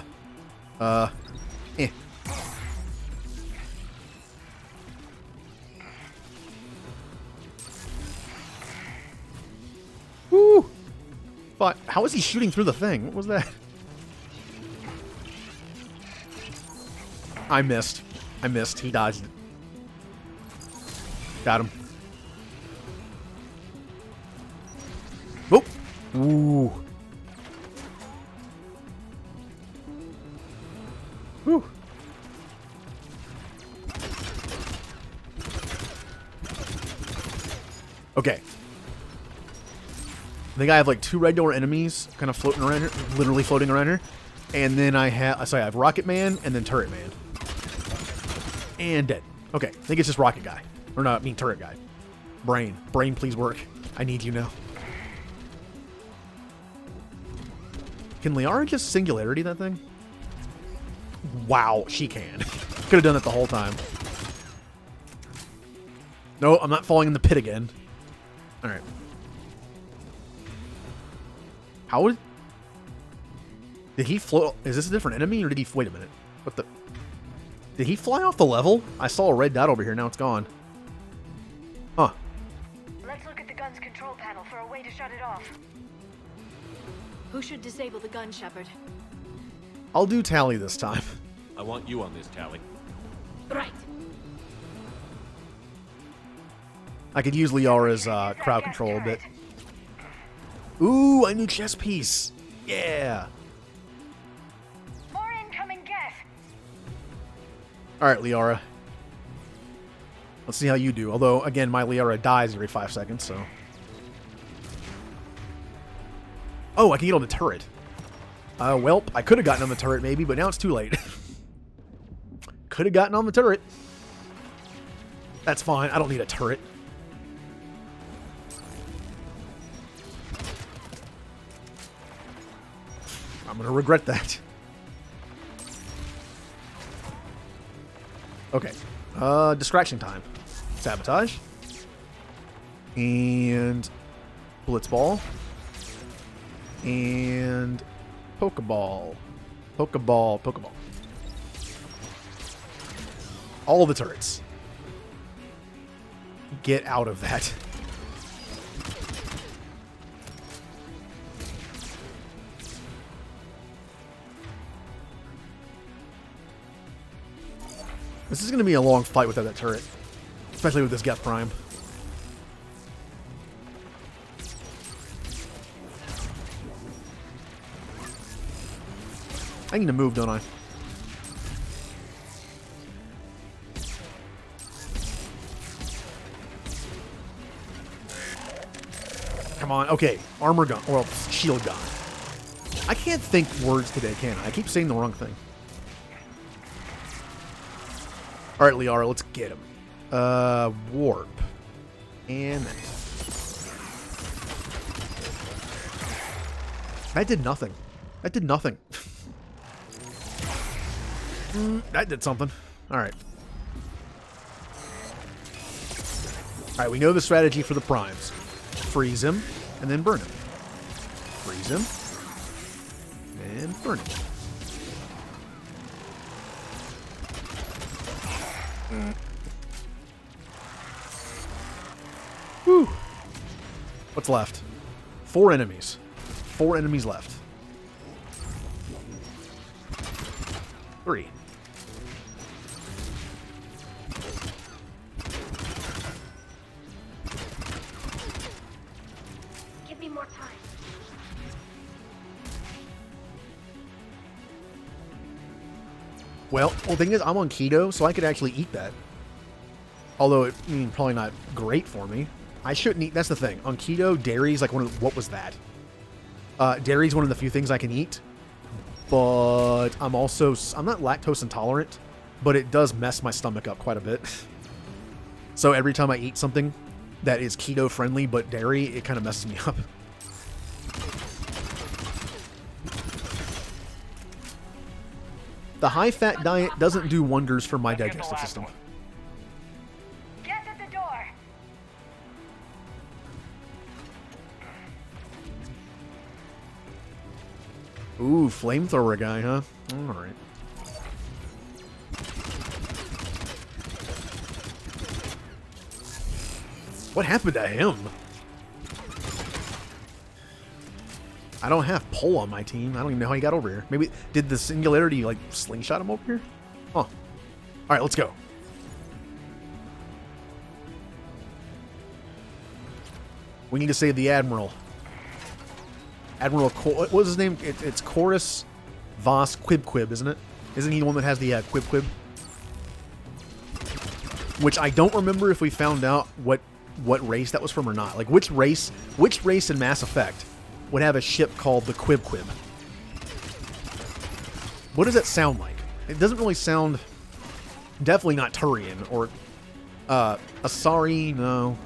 Woo! But how is he shooting through the thing? What was that? I missed. I missed. He dodged it. Got him. Whoop! Ooh. Whew. Okay. I think I have like 2 regular enemies kind of floating around here, literally floating around here. And then I have Rocket Man and then Turret Man. And dead. Okay, I think it's just Rocket Guy. Or not, I mean Turret Guy. Brain. Brain, please work. I need you now. Can Liara just singularity that thing? Wow, she can. Could have done that the whole time. No, I'm not falling in the pit again. Alright. How would... Did he float... Is this a different enemy, or did he... Wait a minute. What the... Did he fly off the level? I saw a red dot over here, now it's gone. Huh. Let's look at the gun's control panel for a way to shut it off. Who should disable the gun, Shepard? I'll do Tally this time. I want you on this, Tally. Right. I could use Liara's crowd control a bit. Ooh, a new chess piece. Yeah. More incoming Geth. Alright, Liara. Let's see how you do. Although, again, my Liara dies every 5 seconds, so... Oh, I can get on the turret. Welp, I could have gotten on the turret maybe, but now it's too late. Could have gotten on the turret. That's fine. I don't need a turret. I'm gonna regret that. Okay. Distraction time. Sabotage. And Blitzball. And Pokeball. Pokeball. All the turrets. Get out of that. This is going to be a long fight without that turret. Especially with this Geth Prime. I need to move, don't I? Come on. Okay. Armor gun. Or shield gun. I can't think words today, can I? I keep saying the wrong thing. Alright, Liara, let's get him. Warp. And that. That did nothing. That did nothing. That did something. Alright. Alright, we know the strategy for the primes. Freeze him, and then burn him. Freeze him, and burn him. Whew. What's left? 4 enemies. 4 enemies left. 3. Give me more time. Well, the thing is, I'm on keto, so I could actually eat that. Although, probably not great for me. I shouldn't eat. That's the thing. On keto, dairy's like one of the, what was that? Dairy's one of the few things I can eat. But I'm not lactose intolerant, but it does mess my stomach up quite a bit. So every time I eat something that is keto friendly but dairy, it kind of messes me up. The high-fat diet doesn't do wonders for my digestive system. Get at the door. Ooh, flamethrower guy, huh? Alright. What happened to him? I don't have Pole on my team. I don't even know how he got over here. Maybe, did the Singularity, like, slingshot him over here? Huh. Alright, let's go. We need to save the Admiral. What was his name? It's Chorus Voss Quib, isn't it? Isn't he the one that has the Quib? Which I don't remember if we found out what race that was from or not. Like, which race in Mass Effect would have a ship called the Quib? What does that sound like? It doesn't really sound... Definitely not Turian or... Asari, no.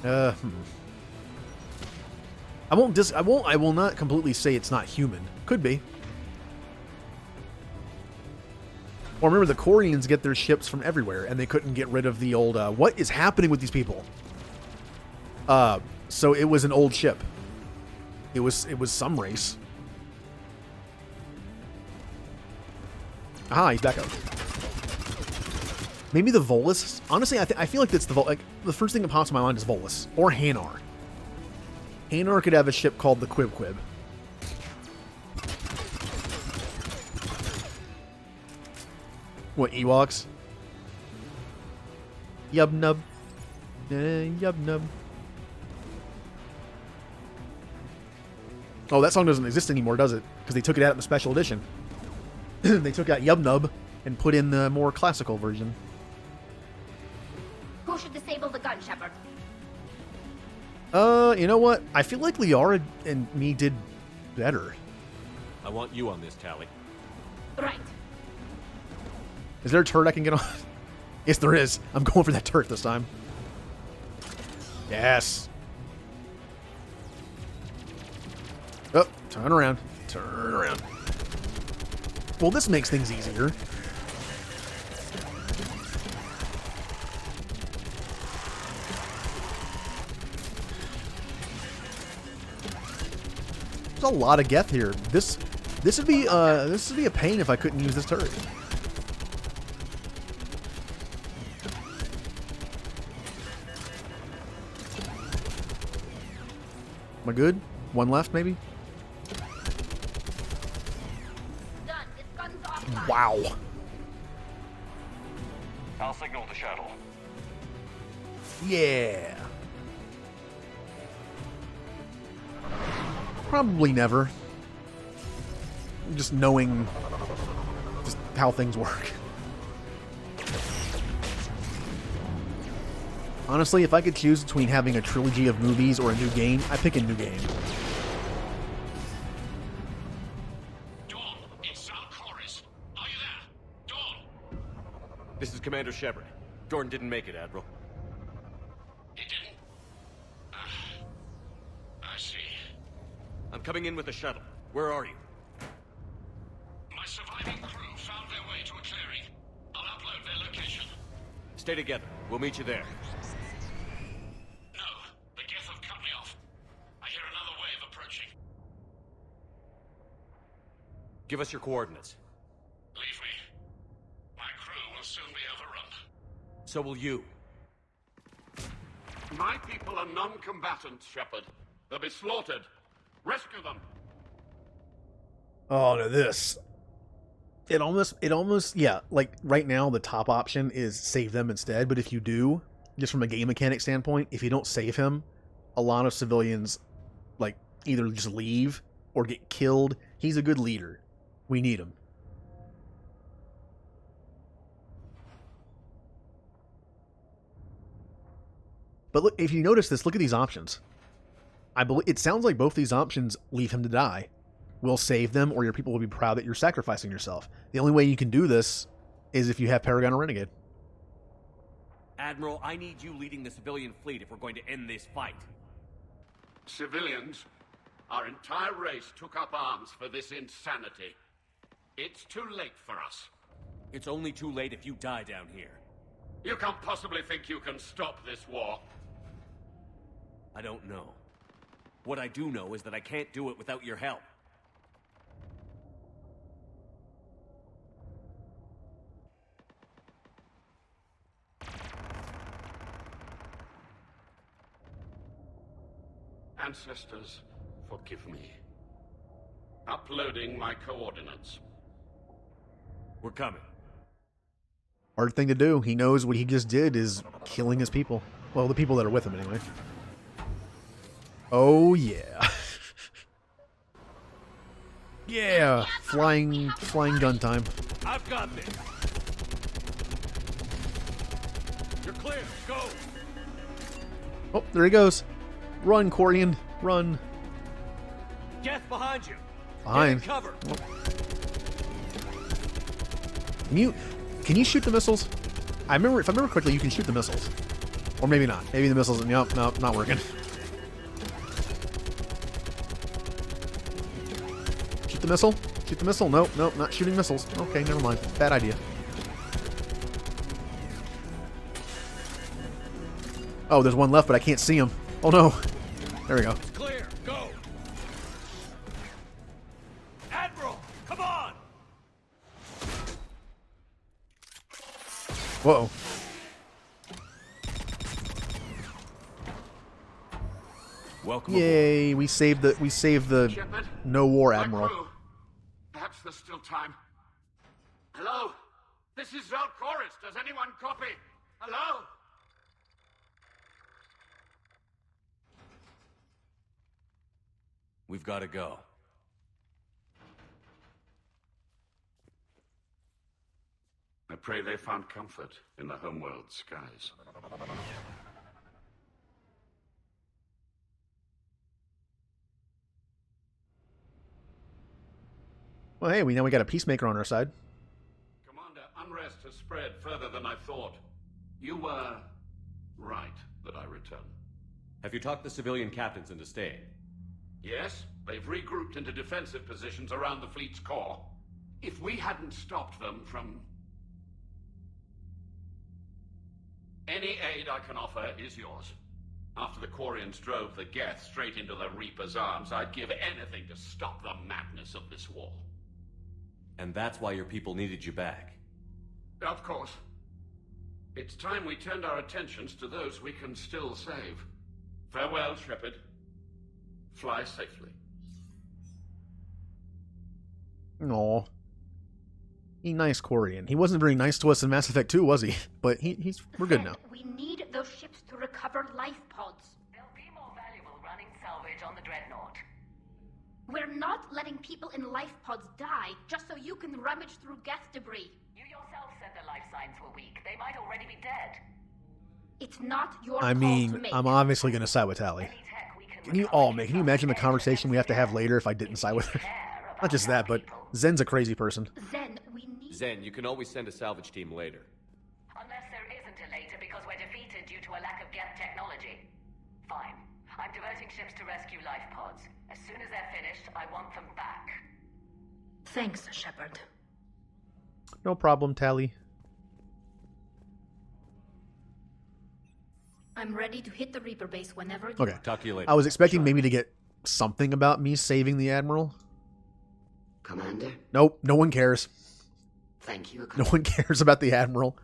I will not completely say it's not human. Could be. Well, remember, the Quarians get their ships from everywhere, and they couldn't get rid of the old... what is happening with these people? So it was an old ship. It was some race. Aha, he's back up. Maybe the Volus? Honestly, I feel like it's the Volus. Like, the first thing that pops in my mind is Volus. Or Hanar. Hanar could have a ship called the Quib. What, Ewoks? Yub-nub. Yub-nub. Oh, that song doesn't exist anymore, does it? Because they took it out in the special edition. They took out Yub-nub and put in the more classical version. Who should disable the gun, Shepard? You know what? I feel like Liara and me did better. I want you on this, Tally. Right. Is there a turret I can get on? Yes, there is. I'm going for that turret this time. Yes. Oh, Turn around. Turn around. Well, this makes things easier. There's a lot of Geth here. This would be a pain if I couldn't use this turret. Am I good? One left, maybe? Wow. I'll signal the shuttle. Yeah. Probably never. Just knowing just how things work. Honestly, if I could choose between having a trilogy of movies or a new game, I pick a new game. Dawn, it's Zalcoris. Are you there? Dawn! This is Commander Shepard. Jordan didn't make it, Admiral. He didn't? I see. I'm coming in with the shuttle. Where are you? My surviving crew found their way to a clearing. I'll upload their location. Stay together. We'll meet you there. No, the Geth have cut me off. I hear another wave approaching. Give us your coordinates. Leave me. My crew will soon be overrun. So will you. My people are non-combatants, Shepard. They'll be slaughtered. Rescue them. Oh, no, this. It almost, yeah, like right now the top option is save them instead, but if you do, just from a game mechanic standpoint, if you don't save him, a lot of civilians, like, either just leave or get killed. He's a good leader. We need him. But look, if you notice this, look at these options. I believe it sounds like both these options leave him to die. We'll save them, or your people will be proud that you're sacrificing yourself. The only way you can do this is if you have Paragon or Renegade. Admiral, I need you leading the civilian fleet if we're going to end this fight. Civilians, our entire race took up arms for this insanity. It's too late for us. It's only too late if you die down here. You can't possibly think you can stop this war. I don't know. What I do know is that I can't do it without your help. Ancestors, forgive me. Uploading my coordinates. We're coming. Hard thing to do. He knows what he just did is killing his people. Well, the people that are with him anyway. Oh yeah. Yeah, flying gun time. I've got this. You're clear. Go. Oh, there he goes. Run, Corian. Run. Geth behind you. Behind. Get in cover. Can you shoot the missiles? If I remember correctly, you can shoot the missiles. Or maybe not. Maybe the missiles, nope, not working. Shoot the missile? Shoot the missile? Nope, not shooting missiles. Okay, never mind. Bad idea. Oh, there's one left, but I can't see him. Oh no. There we go. It's clear. Go. Admiral, come on. Whoa. Welcome. Yay! Aboard. We saved the Shepard, no war admiral. crew. Perhaps there's still time. Hello? This is Zalcoris. Does anyone copy? Hello? We've got to go. I pray they found comfort in the homeworld skies. Well, hey, we got a peacemaker on our side. Commander, unrest has spread further than I thought. You were right that I return. Have you talked the civilian captains into staying? Yes, They've regrouped into defensive positions around the fleet's core. If we hadn't stopped them from... Any aid I can offer is yours. After the Quarians drove the Geth straight into the Reaper's arms, I'd give anything to stop the madness of this war. And that's why your people needed you back. Of course. It's time we turned our attentions to those we can still save. Farewell, Shepard. Fly safely. Aw. He nice Quarian. He wasn't very nice to us in Mass Effect 2, was he? But we're good now. We need those ships to recover life pods. They'll be more valuable running salvage on the Dreadnought. We're not letting people in life pods die just so you can rummage through Geth debris. You yourself said their life signs were weak. They might already be dead. It's not your I call mean, to make. I'm obviously going to side with Tali. Can you imagine the conversation we have to have later if I didn't side with her? Not just that, but Zen's a crazy person. Zen, you can always send a salvage team later. Unless there isn't a later because we're defeated due to a lack of Geth technology. Fine. I'm diverting ships to rescue life pods. As soon as they're finished, I want them back. Thanks, Shepard. No problem, Tali. I'm ready to hit the Reaper base whenever you Okay. are. Talk to you later. I was expecting maybe to get something about me saving the Admiral. Commander? Nope, no one cares. Thank you, No one cares about the Admiral.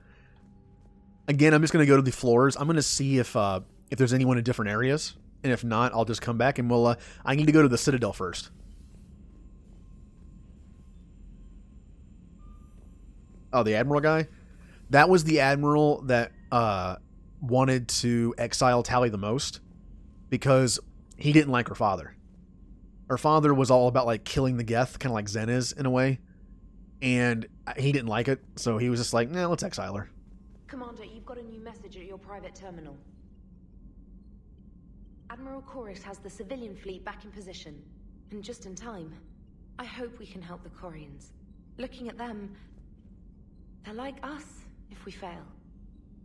Again, I'm just going to go to the floors. I'm going to see if there's anyone in different areas. And if not, I'll just come back and we'll... I need to go to the Citadel first. Oh, the Admiral guy? That was the Admiral that wanted to exile Tali the most. Because he didn't like her father. Her father was all about like killing the Geth, kind of like Zen is in a way. And he didn't like it, so he was just like, nah, let's exile her. Commander, you've got a new message at your private terminal. Admiral Chorus has the civilian fleet back in position, and just in time. I hope we can help the Quarians. Looking at them, they're like us if we fail.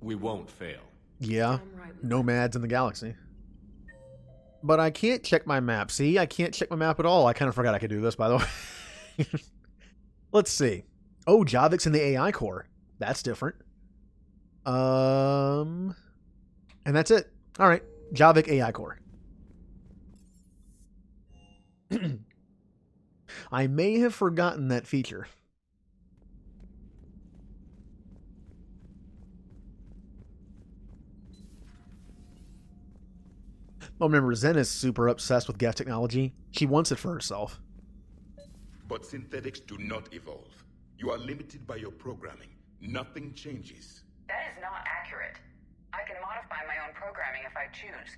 We won't fail. Yeah, nomads in the galaxy. But I can't check my map. See, I can't check my map at all. I kind of forgot I could do this, by the way. Let's see. Oh, Javik's in the AI core. That's different. And that's it. All right, Javik AI core. I may have forgotten that feature. Well, remember, Zen is super obsessed with Geth technology. She wants it for herself. But synthetics do not evolve. You are limited by your programming. Nothing changes. That is not accurate. I can modify my own programming if I choose.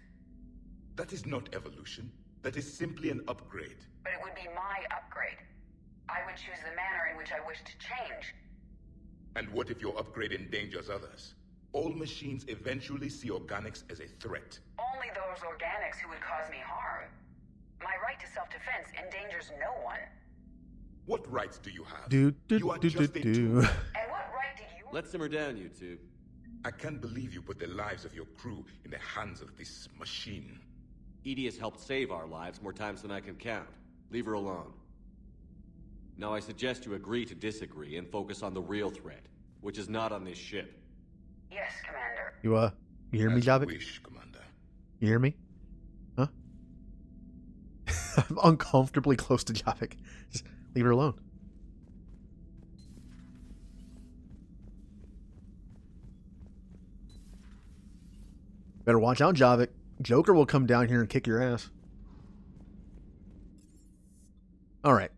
That is not evolution. That is simply an upgrade. But it would be my upgrade. I would choose the manner in which I wish to change. And what if your upgrade endangers others? All machines eventually see organics as a threat. Only those organics who would cause me harm. My right to self-defense endangers no one. What rights do you have? You are just a tool. And what right did you... Let's simmer down, you two. I can't believe you put the lives of your crew in the hands of this machine. EDI has helped save our lives more times than I can count. Leave her alone. Now I suggest you agree to disagree and focus on the real threat, which is not on this ship. Yes, Commander. You hear me, Javik? Wish, Commander. You hear me? Huh? I'm uncomfortably close to Javik. Just leave her alone. Better watch out, Javik. Joker will come down here and kick your ass. Alright.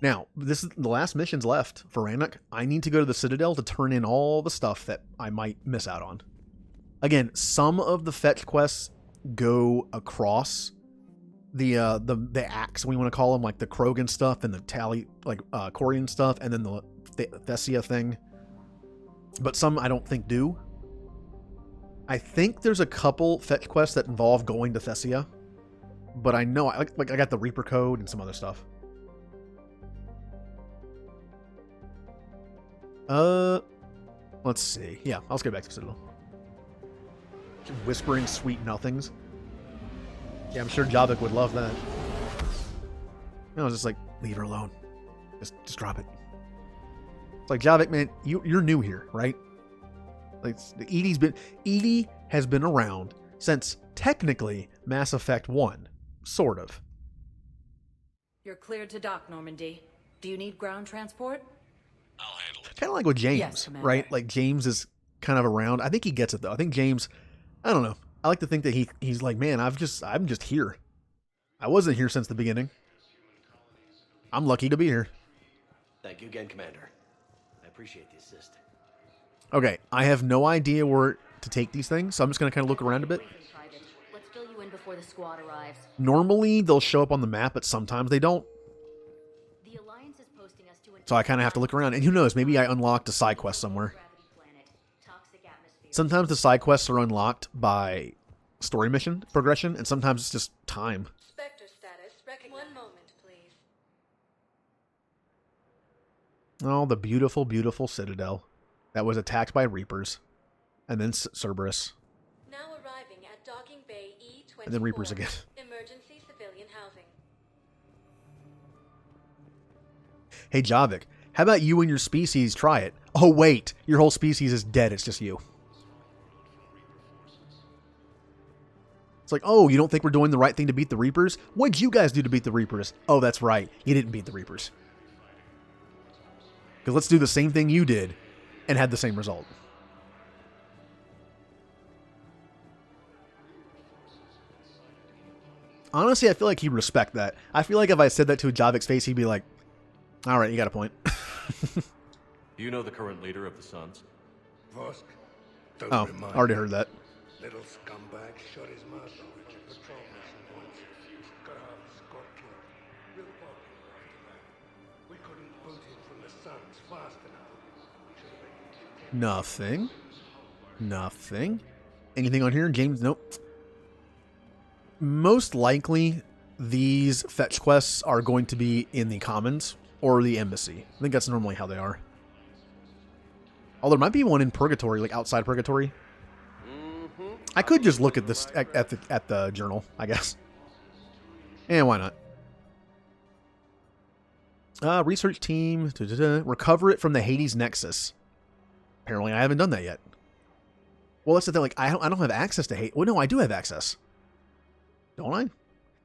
Now, this is the last mission's left for Rannoch. I need to go to the Citadel to turn in all the stuff that I might miss out on. Again, some of the fetch quests go across the acts, we want to call them, like the Krogan stuff and the Tali, like Quarian stuff, and then the Thessia thing. But some I don't think do. I think there's a couple fetch quests that involve going to Thessia, but I know I got the Reaper code and some other stuff. Let's see. Yeah, I'll just go back to Citadel. Whispering sweet nothings. Yeah, I'm sure Javik would love that. I was just like, leave her alone. Just drop it. It's like, Javik, man, you're new here, right? Like, EDI has been around since technically Mass Effect 1, sort of. You're cleared to dock, Normandy. Do you need ground transport? Kind of like with James, Yes, Commander. right? Like James is kind of around. I think he gets it though. I think James, I don't know. I like to think that he's like, man, I'm just here. I wasn't here since the beginning. I'm lucky to be here. Thank you again, Commander. I appreciate the assist. Okay, I have no idea where to take these things, so I'm just gonna kind of look around a bit. Let's fill you in before the squad arrives. Normally they'll show up on the map, but sometimes they don't. The Alliance is posting us to an So I kind of have to look around, and who knows? Maybe I unlocked a side quest somewhere. Sometimes the side quests are unlocked by story mission progression, and sometimes it's just time. Spectre status. One moment, please. Oh, the beautiful, beautiful Citadel that was attacked by Reapers, and then Cerberus, Now arriving at Docking Bay E24. and then Reapers again. Emergency civilian housing. Hey, Javik, how about you and your species try it? Oh, wait, your whole species is dead. It's just you. It's like, oh, you don't think we're doing the right thing to beat the Reapers? What'd you guys do to beat the Reapers? Oh, that's right. You didn't beat the Reapers. Because let's do the same thing you did and had the same result. Honestly, I feel like he'd respect that. I feel like if I said that to a Javik's face, he'd be like, all right, you got a point. Do you know the current leader of the Suns? Vosk, Oh, I already heard that. Little scumbag shut his mouth off on a patrol mission once. Got half the squad killed. Real popular after that. We couldn't boot him from the Suns fast enough. Nothing. Nothing. Anything on here? James? Nope. Most likely, these fetch quests are going to be in the Commons or the Embassy. I think that's normally how they are. Although there might be one in Purgatory, like outside Purgatory. I could just look at this at the journal, I guess. And why not? Research team. Recover it from the Hades Nexus. Apparently, I haven't done that yet. Well, that's the thing. Like, I don't have access to Hades. Well, no, I do have access. Don't I?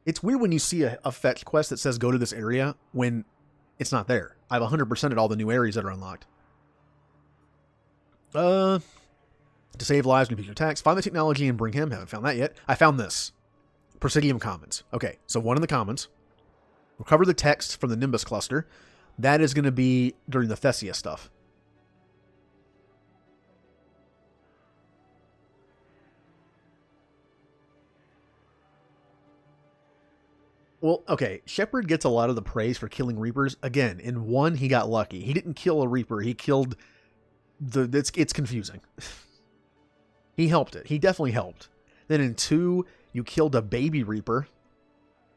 It's weird when you see a fetch quest that says go to this area when it's not there. I've 100%ed all the new areas that are unlocked. To save lives, repeat your attacks. Find the technology and bring him. Haven't found that yet. I found this. Presidium Commons. Okay, so one in the Commons. Recover the text from the Nimbus cluster. That is going to be during the Thessia stuff. Well, okay, Shepard gets a lot of the praise for killing Reapers. Again, in 1, he got lucky. He didn't kill a Reaper. He killed the... It's confusing. He helped it. He definitely helped. Then in 2, you killed a baby Reaper.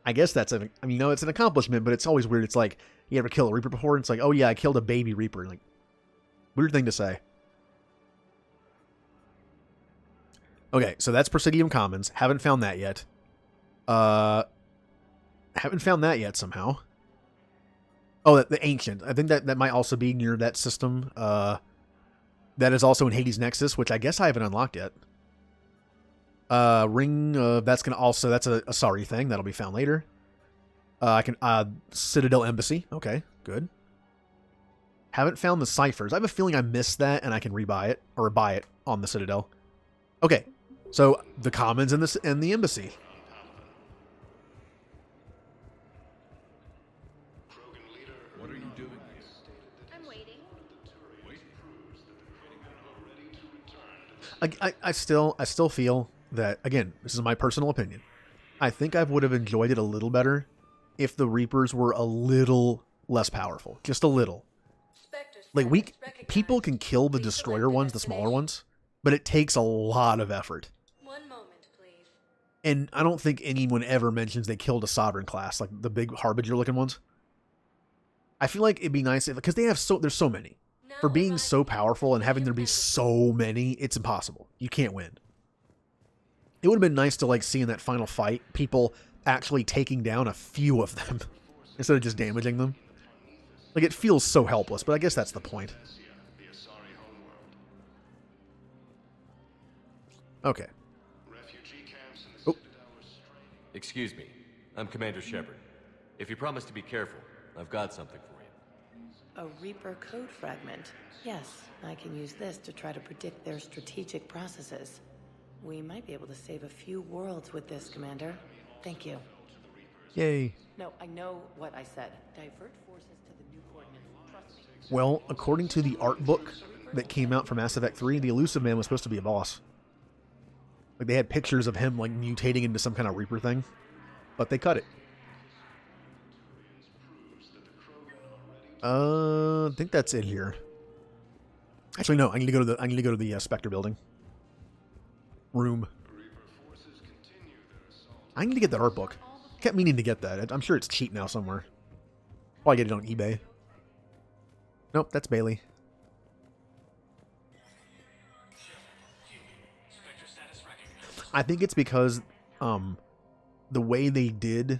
I guess that's I mean, no, it's an accomplishment, but it's always weird. It's like, you ever kill a Reaper before? And it's like, oh yeah, I killed a baby Reaper. Like, weird thing to say. Okay, so that's Presidium Commons. Haven't found that yet. Haven't found that yet somehow. Oh, the Ancient. I think that might also be near that system. That is also in Hades Nexus, which I guess I haven't unlocked yet. Ring, that's going to also, that's a sorry thing. That'll be found later. I can, Citadel Embassy. Okay, good. Haven't found the ciphers. I have a feeling I missed that and I can rebuy it, or buy it on the Citadel. Okay, so the Commons and the Embassy. What are you doing? I'm waiting. I still feel that, again, this is my personal opinion. I think I would have enjoyed it a little better if the Reapers were a little less powerful. Just a little. Like, people can kill the Destroyer ones, the smaller ones, but it takes a lot of effort. One moment, please. And I don't think anyone ever mentions they killed a Sovereign class, like the big Harbinger looking ones. I feel like it'd be nice because there's so many. For being so powerful and having there be so many, it's impossible. You can't win. It would have been nice to, like, see in that final fight people actually taking down a few of them. instead of just damaging them. Like, it feels so helpless, but I guess that's the point. Okay. Oh. Excuse me. I'm Commander Shepard. If you promise to be careful, I've got something for you. A Reaper code fragment. Yes, I can use this to try to predict their strategic processes. We might be able to save a few worlds with this, Commander. Thank you. Yay. No, I know what I said. Divert forces to the new coordinates. Trust me. Well, according to the art book that came out for Mass Effect 3, the Elusive Man was supposed to be a boss. Like, they had pictures of him, like, mutating into some kind of Reaper thing. But they cut it. I think that's it here. Actually, no. I need to go to the Spectre building. Room. I need to get that art book. Kept meaning to get that. I'm sure it's cheap now somewhere. Probably get it on eBay. Nope, that's Bailey. I think it's because the way they did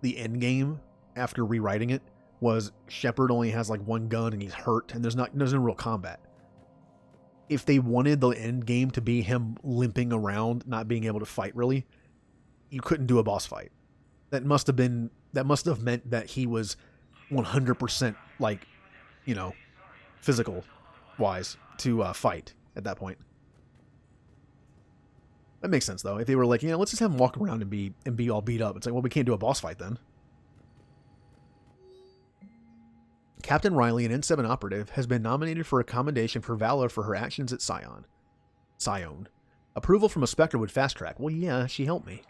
the end game after rewriting it was Shepard only has like one gun and he's hurt and there's no real combat. If they wanted the end game to be him limping around, not being able to fight really, you couldn't do a boss fight. That must have meant that he was 100% like, you know, physical wise to fight at that point. That makes sense though. If they were like, you know, let's just have him walk around and be all beat up. It's like, well, we can't do a boss fight then. Captain Riley, an N7 operative, has been nominated for a commendation for valor for her actions at Scion. Approval from a Spectre would fast track. Well, yeah, she helped me.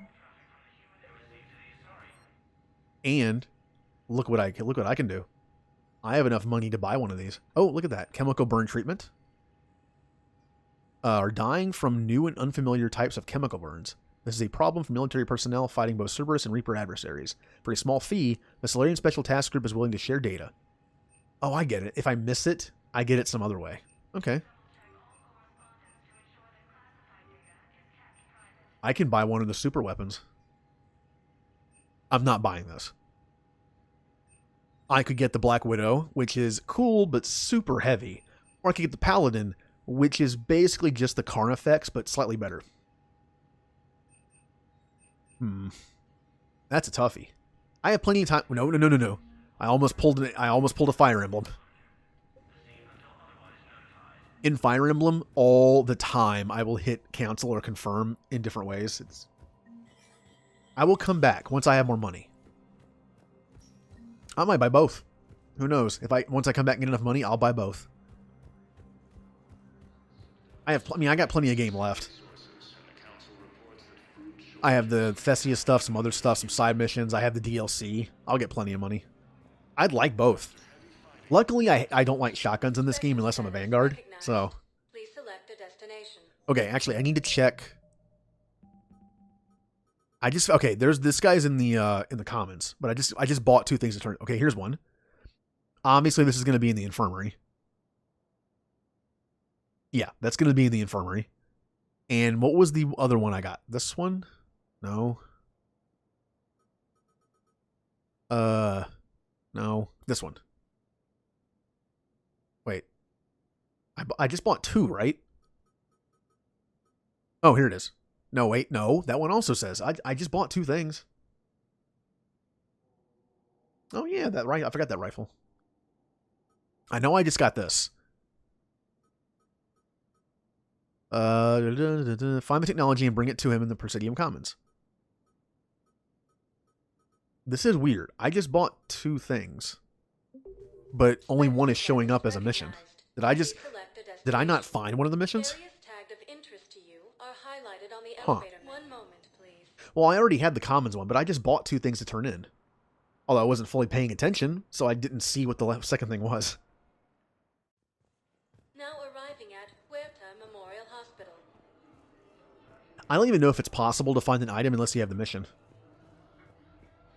And look what I can do. I have enough money to buy one of these. Oh, look at that. Chemical burn treatment. Are dying from new and unfamiliar types of chemical burns. This is a problem for military personnel fighting both Cerberus and Reaper adversaries. For a small fee, the Solarian Special Task Group is willing to share data. Oh, I get it. If I miss it, I get it some other way. Okay. I can buy one of the super weapons. I'm not buying this. I could get the Black Widow, which is cool but super heavy. Or I could get the Paladin, which is basically just the Karn effects, but slightly better. That's a toughie. I have plenty of time. No. I almost pulled a Fire Emblem. In Fire Emblem, all the time, I will hit cancel or confirm in different ways. I will come back once I have more money. I might buy both. Who knows? Once I come back and get enough money, I'll buy both. I got plenty of game left. I have the Theseus stuff, some other stuff, some side missions. I have the DLC. I'll get plenty of money. I'd like both. Luckily, I don't like shotguns in this game unless I'm a Vanguard. So. Please select a destination. Okay, actually, I need to check. There's this guy's in the comments, but I just bought two things to turn. Okay, here's one. Obviously, this is going to be in the infirmary. Yeah, that's going to be in the infirmary. And what was the other one I got? This one? No. No. This one. Wait. I just bought two, right? Oh, here it is. No, wait. No, that one also says. I just bought two things. Oh, yeah, I forgot that rifle. I know I just got this. Find the technology and bring it to him in the Presidium Commons. This is weird. I just bought two things, but only one is showing up as a mission. Did I not find one of the missions? Huh. Well, I already had the Commons one, but I just bought two things to turn in. Although I wasn't fully paying attention, so I didn't see what the second thing was. Now arriving at Huerta Memorial Hospital. I don't even know if it's possible to find an item unless you have the mission.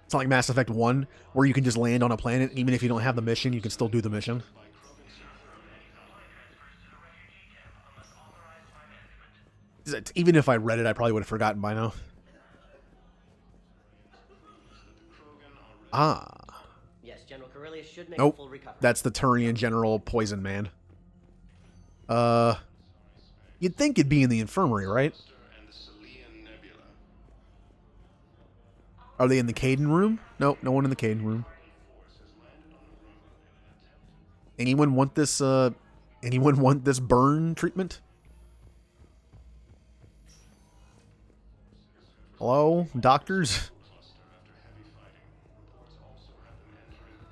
It's not like Mass Effect 1, where you can just land on a planet, and even if you don't have the mission, you can still do the mission. Even if I read it, I probably would have forgotten by now. Ah. Aurelius should make a Nope. full recovery. That's the Turian General Poison Man. You'd think it'd be in the infirmary, right? Are they in the Caden room? Nope, no one in the Caden room. Anyone want this burn treatment? Hello, doctors?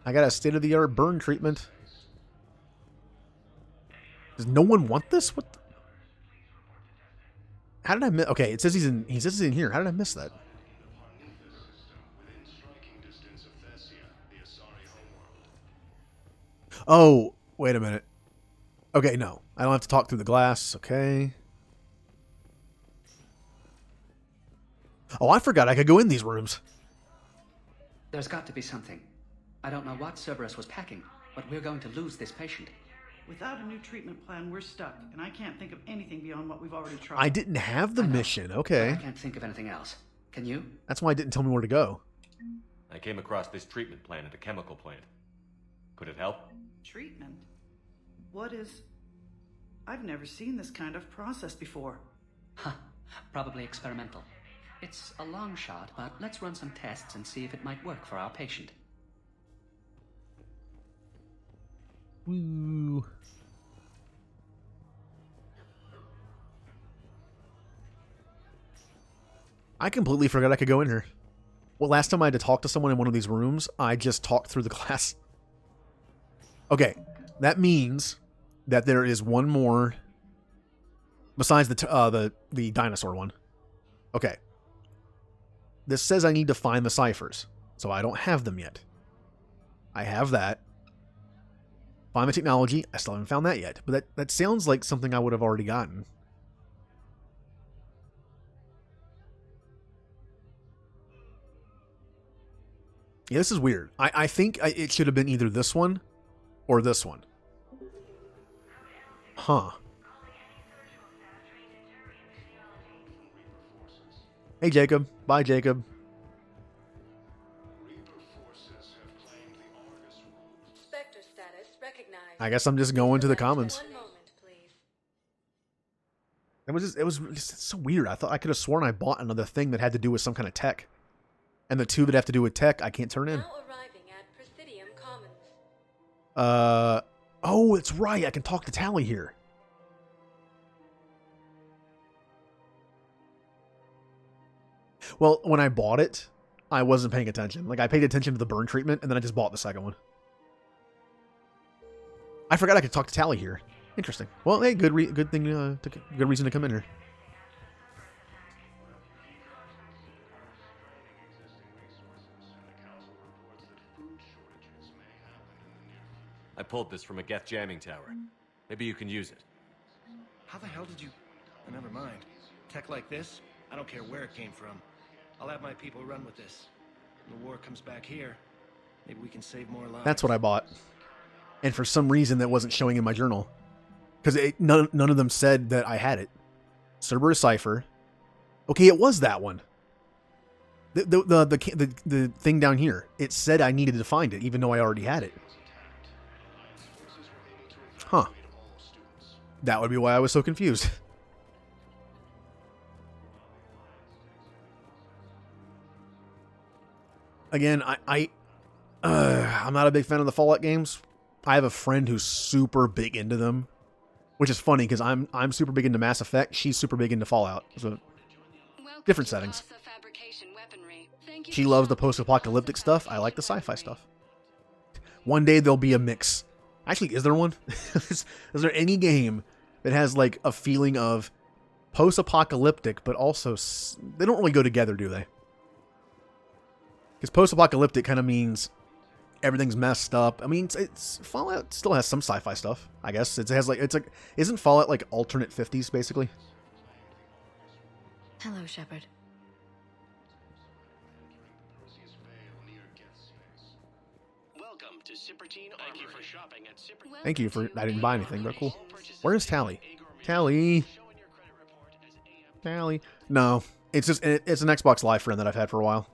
I got a state-of-the-art burn treatment. Does no one want this? What? How did I miss? Okay, it says he's in here. How did I miss that? Oh, wait a minute. Okay, no. I don't have to talk through the glass. Okay. Oh, I forgot I could go in these rooms. There's got to be something. I don't know what Cerberus was packing, but we're going to lose this patient. Without a new treatment plan, we're stuck, and I can't think of anything beyond what we've already tried. I didn't have the mission. Okay. I can't think of anything else. Can you? That's why it didn't tell me where to go. I came across this treatment plan at a chemical plant. Could it help? Treatment? What is... I've never seen this kind of process before. Huh. Probably experimental. It's a long shot, but let's run some tests and see if it might work for our patient. Woo. I completely forgot I could go in here. Well, last time I had to talk to someone in one of these rooms, I just talked through the glass. Okay, that means that there is one more besides the dinosaur one. Okay. This says I need to find the ciphers, so I don't have them yet. I have that. Find the technology, I still haven't found that yet, but that sounds like something I would have already gotten. Yeah, this is weird. I think it should have been either this one or this one. Huh. Hey, Jacob. Bye, Jacob. Spectre status recognized. I guess I'm just going to the commons. 1 moment, please. It was just so weird. I thought I could have sworn I bought another thing that had to do with some kind of tech. And the two that have to do with tech, I can't turn in. Now arriving at Presidium Commons. Oh, it's right. I can talk to Tally here. Well, when I bought it, I wasn't paying attention. Like, I paid attention to the burn treatment, and then I just bought the second one. I forgot I could talk to Tally here. Interesting. Well, hey, good reason to come in here. I pulled this from a Geth jamming tower. Maybe you can use it. How the hell did you... Oh, never mind. Tech like this, I don't care where it came from. I'll have my people run with this. When the war comes back here, maybe we can save more lives. That's what I bought. And for some reason that wasn't showing in my journal. Because none of them said that I had it. Cerberus Cipher. Okay, it was that one. The thing down here. It said I needed to find it, even though I already had it. Huh. That would be why I was so confused. Again, I'm not a big fan of the Fallout games. I have a friend who's super big into them, which is funny because I'm super big into Mass Effect. She's super big into Fallout. So different settings. She loves the post-apocalyptic stuff. I like the sci-fi stuff. One day there'll be a mix. Actually, is there one? Is there any game that has like a feeling of post-apocalyptic, but also they don't really go together, do they? Because post-apocalyptic kind of means everything's messed up. I mean, it's Fallout still has some sci-fi stuff, I guess. It has like isn't Fallout like alternate 50s basically? Hello, Shepard. Welcome to Cypertine. Thank you for shopping at Cypertine. Thank you for. I didn't buy anything, but cool. Where is Tally? Tally. Tally. No, it's just it's an Xbox Live friend that I've had for a while.